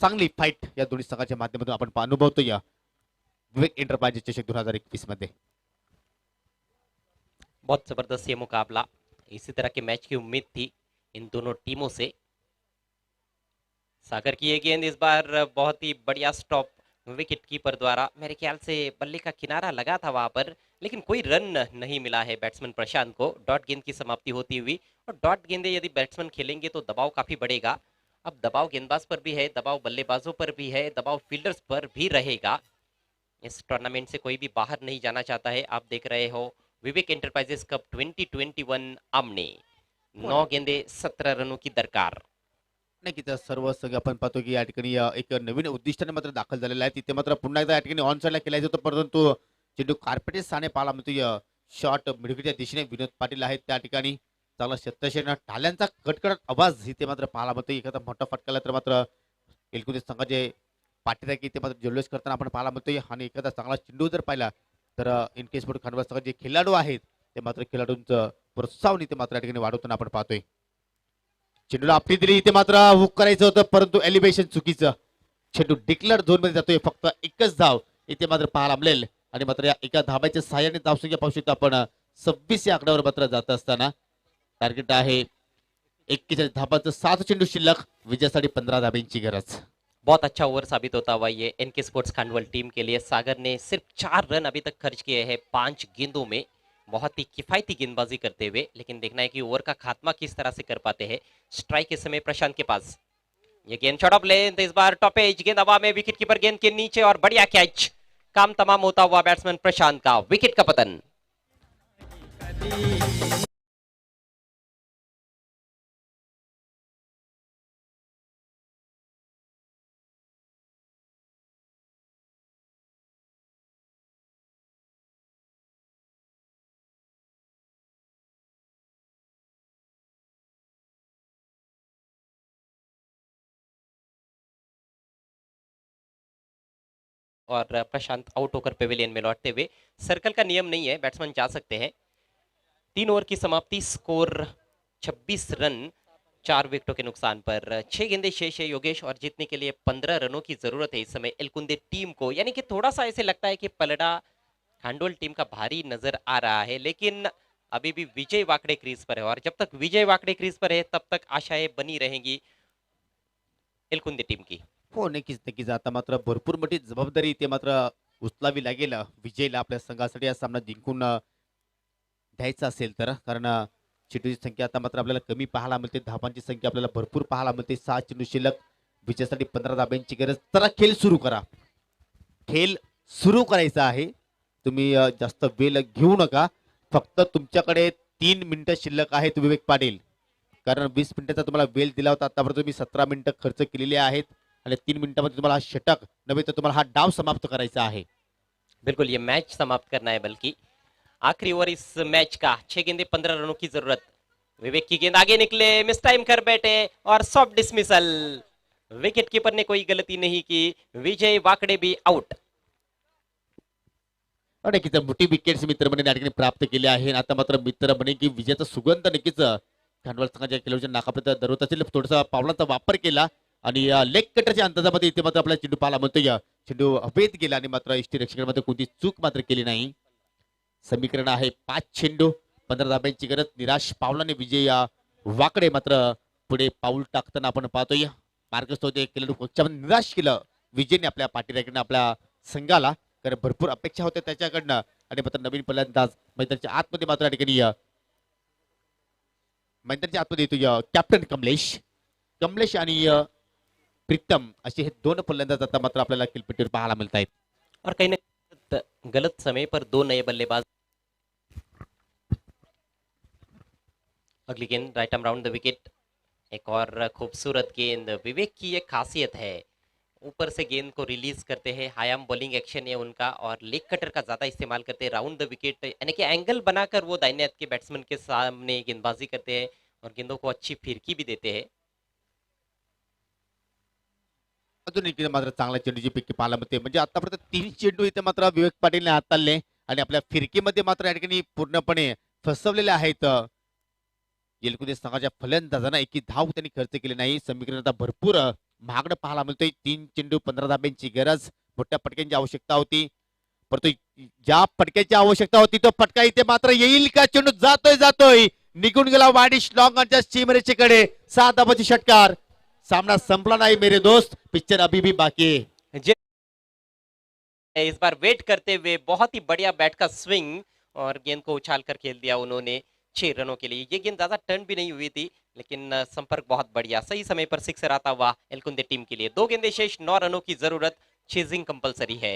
चांगली फाइट या दोन्ही संघाच्या माध्यमातून आपण अनुभवतो या विवेक एंटरप्राइजेस चषक 2021 मध्ये. बहुत जबरदस्त ये मुकाबला. इसी तरह के मैच की उम्मीद थी इन दोनों टीमों से. सागर की ये गेंद इस बार बहुत ही बढ़िया स्टॉप विकेट कीपर द्वारा. मेरे ख्याल से बल्ले का किनारा लगा था वहां पर, लेकिन कोई रन नहीं मिला है बैट्समैन प्रशांत को डॉट गेंद की समाप्ति होती हुई। और डॉट गेंदें यदि बैट्समैन खेलेंगे तो दबाव काफी बढ़ेगा। अब दबाव गेंदबाज पर भी है, दबाव बल्लेबाजों पर भी है, दबाव फील्डर्स पर भी रहेगा। इस टूर्नामेंट से कोई भी बाहर नहीं जाना चाहता है। आप देख रहे हो विवेक एंटरप्राइजेस कप 2021 आमने 9 गेंदे 17 रनों की दरकार। नक्कीच सर्व संघ आपण पाहतो की या ठिकाणी एक नवीन उद्दिष्टाने मात्र दाखल झालेला आहे. तिथे मात्र पुन्हा एकदा या ठिकाणी ऑन साईडला खेळायचं होतं, परंतु चेंडू कार्पेटेज साने पाहायला मिळतो. शॉट मिडविकेटच्या दिशेने विनोद पाटील आहेत त्या ठिकाणी. चांगला शतशेना टाल्यांचा कडकडत आवाज इथे मात्र पाहायला मिळतो. एखादा मोठा फटकाला तर मात्र एलकुंदी संघाचे पाठीराखी की इथे मात्र जल्लोष करताना आपण पाहायला मिळतोय. आणि एखादा चांगला चेंडू जर पाहिला तर इन केस मोठे खांडवा संघाचे खेळाडू आहेत ते मात्र खेळाडूंचं प्रोत्साहन इथे मात्र या ठिकाणी वाढवताना आपण पाहतोय. चेंडूला आपली दिली इथे मात्र हुक करायचं होतं, परंतु एलिव्हेशन चुकीचं. चेंडू डिक्लेअर झोन मध्ये जातोय. फक्त एकच धाव इथे मात्र पाहायला मिळेल. आणि मात्र या एका धाबाच्या सहाय्याने धावसंख्या पाहू शकतो आपण 26 या आकड्यावर मात्र जात असताना टार्गेट आहे 41 धाबांचं 7 चेंडू शिल्लक. विजयासाठी 15 धाब्यांची गरज. बहुत अच्छा ओवर साबित होता हुआ ये एनके स्पोर्ट्स खांडवल टीम के लिए। सागर ने सिर्फ 4 रन अभी तक खर्च किए हैं 5 गेंदों में, बहुत ही किफायती गेंदबाजी करते हुए। लेकिन देखना है कि ओवर का खात्मा किस तरह से कर पाते हैं। स्ट्राइक के समय प्रशांत के पास ये गेंद शॉट ऑफ लेंथ, इस बार टॉप एज गेंद हवा में, विकेट कीपर गेंद के नीचे और बढ़िया कैच। काम तमाम होता हुआ बैट्समैन प्रशांत का, विकेट का पतन। और प्रशांत आउट होकर पेविलियन में लौटते हुए। सर्कल का नियम नहीं है, बैट्समैन जा सकते हैं। 3 ओवर की समाप्ति, स्कोर 26 रन 4 विकेटों के नुकसान पर। 6 गेंदे शेष है योगेश और जीतने के लिए 15 रनों की जरूरत है इस समय एलकुंदे टीम को। यानी कि थोड़ा सा ऐसे लगता है कि पलड़ा खांडोल टीम का भारी नजर आ रहा है, लेकिन अभी भी विजय वाकड़े क्रीज पर है। और जब तक विजय वाकड़े क्रीज पर है तब तक आशाएं बनी रहेंगी एलकुंदे टीम की। हो नक्कीच नक्कीच. आता मात्र भरपूर मोठी जबाबदारी इथे मात्र उचलावी लागेल विजयला आपल्या संघासाठी हा सामना जिंकून द्यायचा असेल तर. कारण चेंडूची संख्या आता मात्र आपल्याला कमी पाहायला मिळते, धाबांची संख्या आपल्याला भरपूर पाहायला मिळते. 6 चेंडू शिल्लक, विजयासाठी 15 धाब्यांची गरज. तर खेळ सुरू करा. खेळ सुरू करायचा आहे. तुम्ही जास्त वेळ घेऊ नका. फक्त तुमच्याकडे 3 मिनिटं शिल्लक आहेत विवेक पाटील. कारण 20 मिनिटाचा तुम्हाला वेळ दिला होता, आतापर्यंत तुम्ही 17 मिनिटं खर्च केलेली आहेत. आणि 3 मिनिटांमध्ये तुम्हाला हा षटक नव्हे तर तुम्हाला हा डाव समाप्त करायचा आहे. बिल्कुल ये मैच समाप्त करना है, बल्कि आखिरी ओवर इस मैच का। 6 गेंदे 15 रनों की जरूरत। विवेक की गेंद आगे निकले, मिस टाइम कर बैठे और सॉफ्ट डिसमिसल। विकेट कीपर ने कोई गलती नहीं की, विजय वाकड़े भी आउट। आणि नक्कीच मोठी विकेट्स मित्रमंडळी या ठिकाणी प्राप्त केली आहे. आता मात्र मित्रमंडळी की विजयाचा सुगंध नक्कीच खांडवल संघाच्या खेळाडूच्या नाकापर्यंत दरवत असेल. थोडासा पावलांचा वापर केला आणि लेग कटरच्या अंदाजामध्ये इथे मात्र आपल्याला चेंडू पाहायला मिळतोय. चेंडू हवेत गेला आणि मात्र यष्टीरक्षकांमध्ये कोणती चूक मात्र केली नाही. समीकरण आहे 5 चेंडू 15 धाब्यांची गरज. निराश पावलाने विजय वाकडे मात्र पुढे पाऊल टाकताना आपण पाहतोय. मार्गस्थ होते खेळाडू पक्षामध्ये निराश केलं विजयने आपल्या पाठीराखीने आपल्या संघाला. कारण भरपूर अपेक्षा होत्या त्याच्याकडनं. आणि मात्र नवीन फलंदाज मैदानाच्या आतमध्ये मात्र या ठिकाणी मैदानाच्या आतमध्ये येतो कॅप्टन कमलेश आणि प्रीतम असे हे 2 फलंदाज आता मात्र आपल्याला खेळपट्टीवर पाहायला मिळत आहेत. और कहीं ना गलत समय पर 2 नए बल्लेबाज। अगली गेंद right arm round the wicket. एक और खूबसूरत गेंद। विवेक की एक खासियत है, ऊपर से गेंद को रिलीज करते हैं, हायाम बॉलिंग एक्शन है उनका, और लेग कटर का ज्यादा इस्तेमाल करते हैं राउंड द विकेट। यानी कि एंगल बनाकर वो दाहिने हाथ के बैट्समैन के सामने गेंदबाजी करते हैं और गेंदों को अच्छी फिरकी भी देते हैं। अजून एक मात्र चांगला चेंडूची पिक्की पाहायला मिळते. म्हणजे आतापर्यंत 3 चेंडू इथे मात्र विवेक पाटीलने हाताळले आणि आपल्या फिरकीमध्ये मात्र या ठिकाणी पूर्णपणे फसवलेले आहेत. येलकुंदे संघाच्या फलंदाजांना एकी धाव त्यांनी खर्च केली नाही. समीकरण आता भरपूर महागडं पाहायला मिळतोय. 3 चेंडू 15 धाब्यांची गरज. मोठ्या फटक्यांची आवश्यकता होती, परंतु ज्या फटक्याची आवश्यकता होती तो फटका इथे मात्र येईल का? चेंडू जातोय निघून गेला वाडिश लॉंगच्या सीमरेषेकडे. 7 धाबांची षटकार. सामना संपला नहीं मेरे दोस्त, पिक्चर अभी भी बाकी है. इस बार वेट करते हुए बहुत ही बढ़िया बैट का स्विंग और गेंद को उछाल कर खेल दिया उन्होंने 6 रनों के लिए। ये गेंद ज्यादा टर्न भी नहीं हुई थी, लेकिन संपर्क बहुत बढ़िया, सही समय पर सिक्सर आता हुआ एलकुंदे टीम के लिए। 2 गेंदे शेष, 9 रनों की जरूरत, चेजिंग कंपल्सरी है।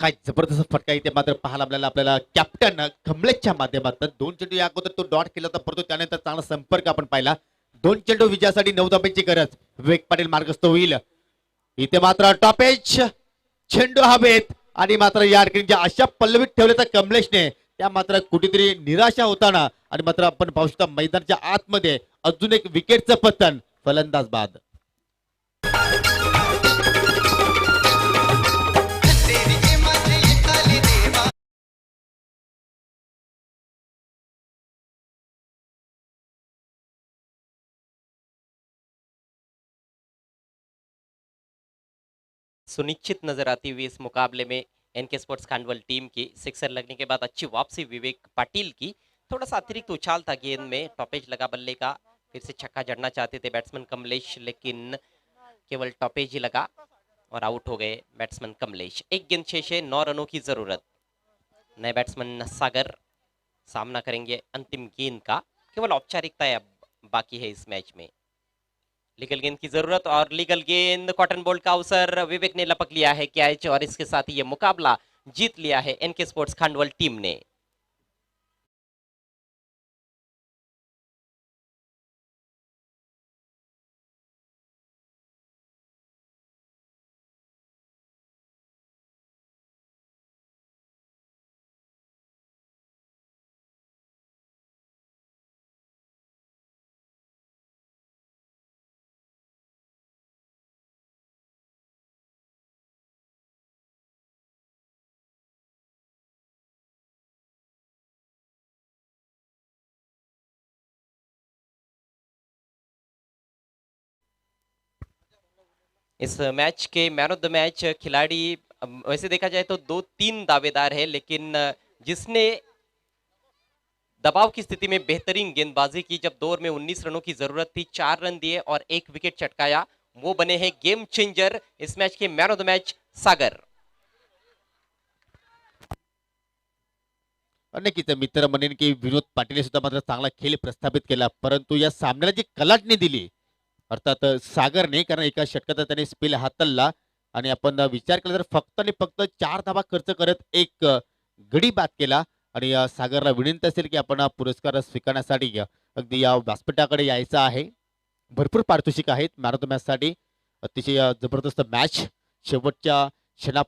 काय जबरदस्त फटका इथे मात्र पाहायला आपल्याला कॅप्टन कमलेशच्या माध्यमातून 2 चेंडू या अगोदर तो डॉट केला होता, परंतु त्यानंतर चांगला संपर्क आपण पाहिला। 2 चेंडू विजयासाठी 9 धाब्यांची गरज, विवेक पाटील मार्गस्थ होईल। इथे मात्र टॉपेज चेंडू हवेत आणि मात्र या ठिकाणी अशा पल्लवीत ठेवले तर कमलेशने, त्या मात्र कुठेतरी निराशा होताना आणि मात्र आपण पाहू शकता मैदानाच्या आतमध्ये अजून एक विकेटचं पतन, फलंदाज बाद। सुनिश्चित नजर आती हुई इस मुकाबले में एनके स्पोर्ट्स खांडवल टीम की। सिक्सर लगने के बाद अच्छी वापसी विवेक पाटिल की, थोड़ा सा अतिरिक्त उछाल था गेंद में, टॉपेज लगा बल्ले का, फिर से छक्का जड़ना चाहते थे बैट्समैन कमलेश, लेकिन केवल टॉपेज ही लगा और आउट हो गए बैट्समैन कमलेश। 1 गेंद शेष है, 9 रनों की जरूरत। नए बैट्समैन सागर सामना करेंगे अंतिम गेंद का, केवल औपचारिकता बाकी है इस मैच में। लीगल गेंद की जरूरत और लीगल गेंद, कॉटन बॉल का अवसर, विवेक ने लपक लिया है कैच और इसके साथ ही ये मुकाबला जीत लिया है एनके स्पोर्ट्स खांडवल टीम ने। इस मैच के मैन ऑफ द मैच खिलाड़ी वैसे देखा जाए तो 2-3 दावेदार है, लेकिन जिसने दबाव की स्थिति में बेहतरीन गेंदबाजी की, जब 2 ओवर में 19 रनों की जरूरत थी, 4 रन दिए और 1 विकेट चटकाया, वो बने हैं गेम चेंजर, इस मैच के मैन ऑफ द मैच सागर। नक्कीच मित्र म्हणेन की विनोद पाटील सुद्धा मात्र चांगला खेळ प्रस्थापित केला, परंतु या सामन्याला जी कलाटणी दिली अर्थात सागरने, कारण एका षटकात त्याने स्पेल हातलला आणि आपण विचार केला तर फक्त आणि फक्त 4 धावा खर्च करत एक गडी बाद केला। आणि सागरला विनंती असेल की आपण हा पुरस्कार स्वीकारण्यासाठी अगदी या व्यासपीठाकडे यायचं आहे। भरपूर पारितोषिक आहेत मॅन ऑफ द मॅच साठी, अतिशय जबरदस्त मॅच, शेवटच्या क्षणा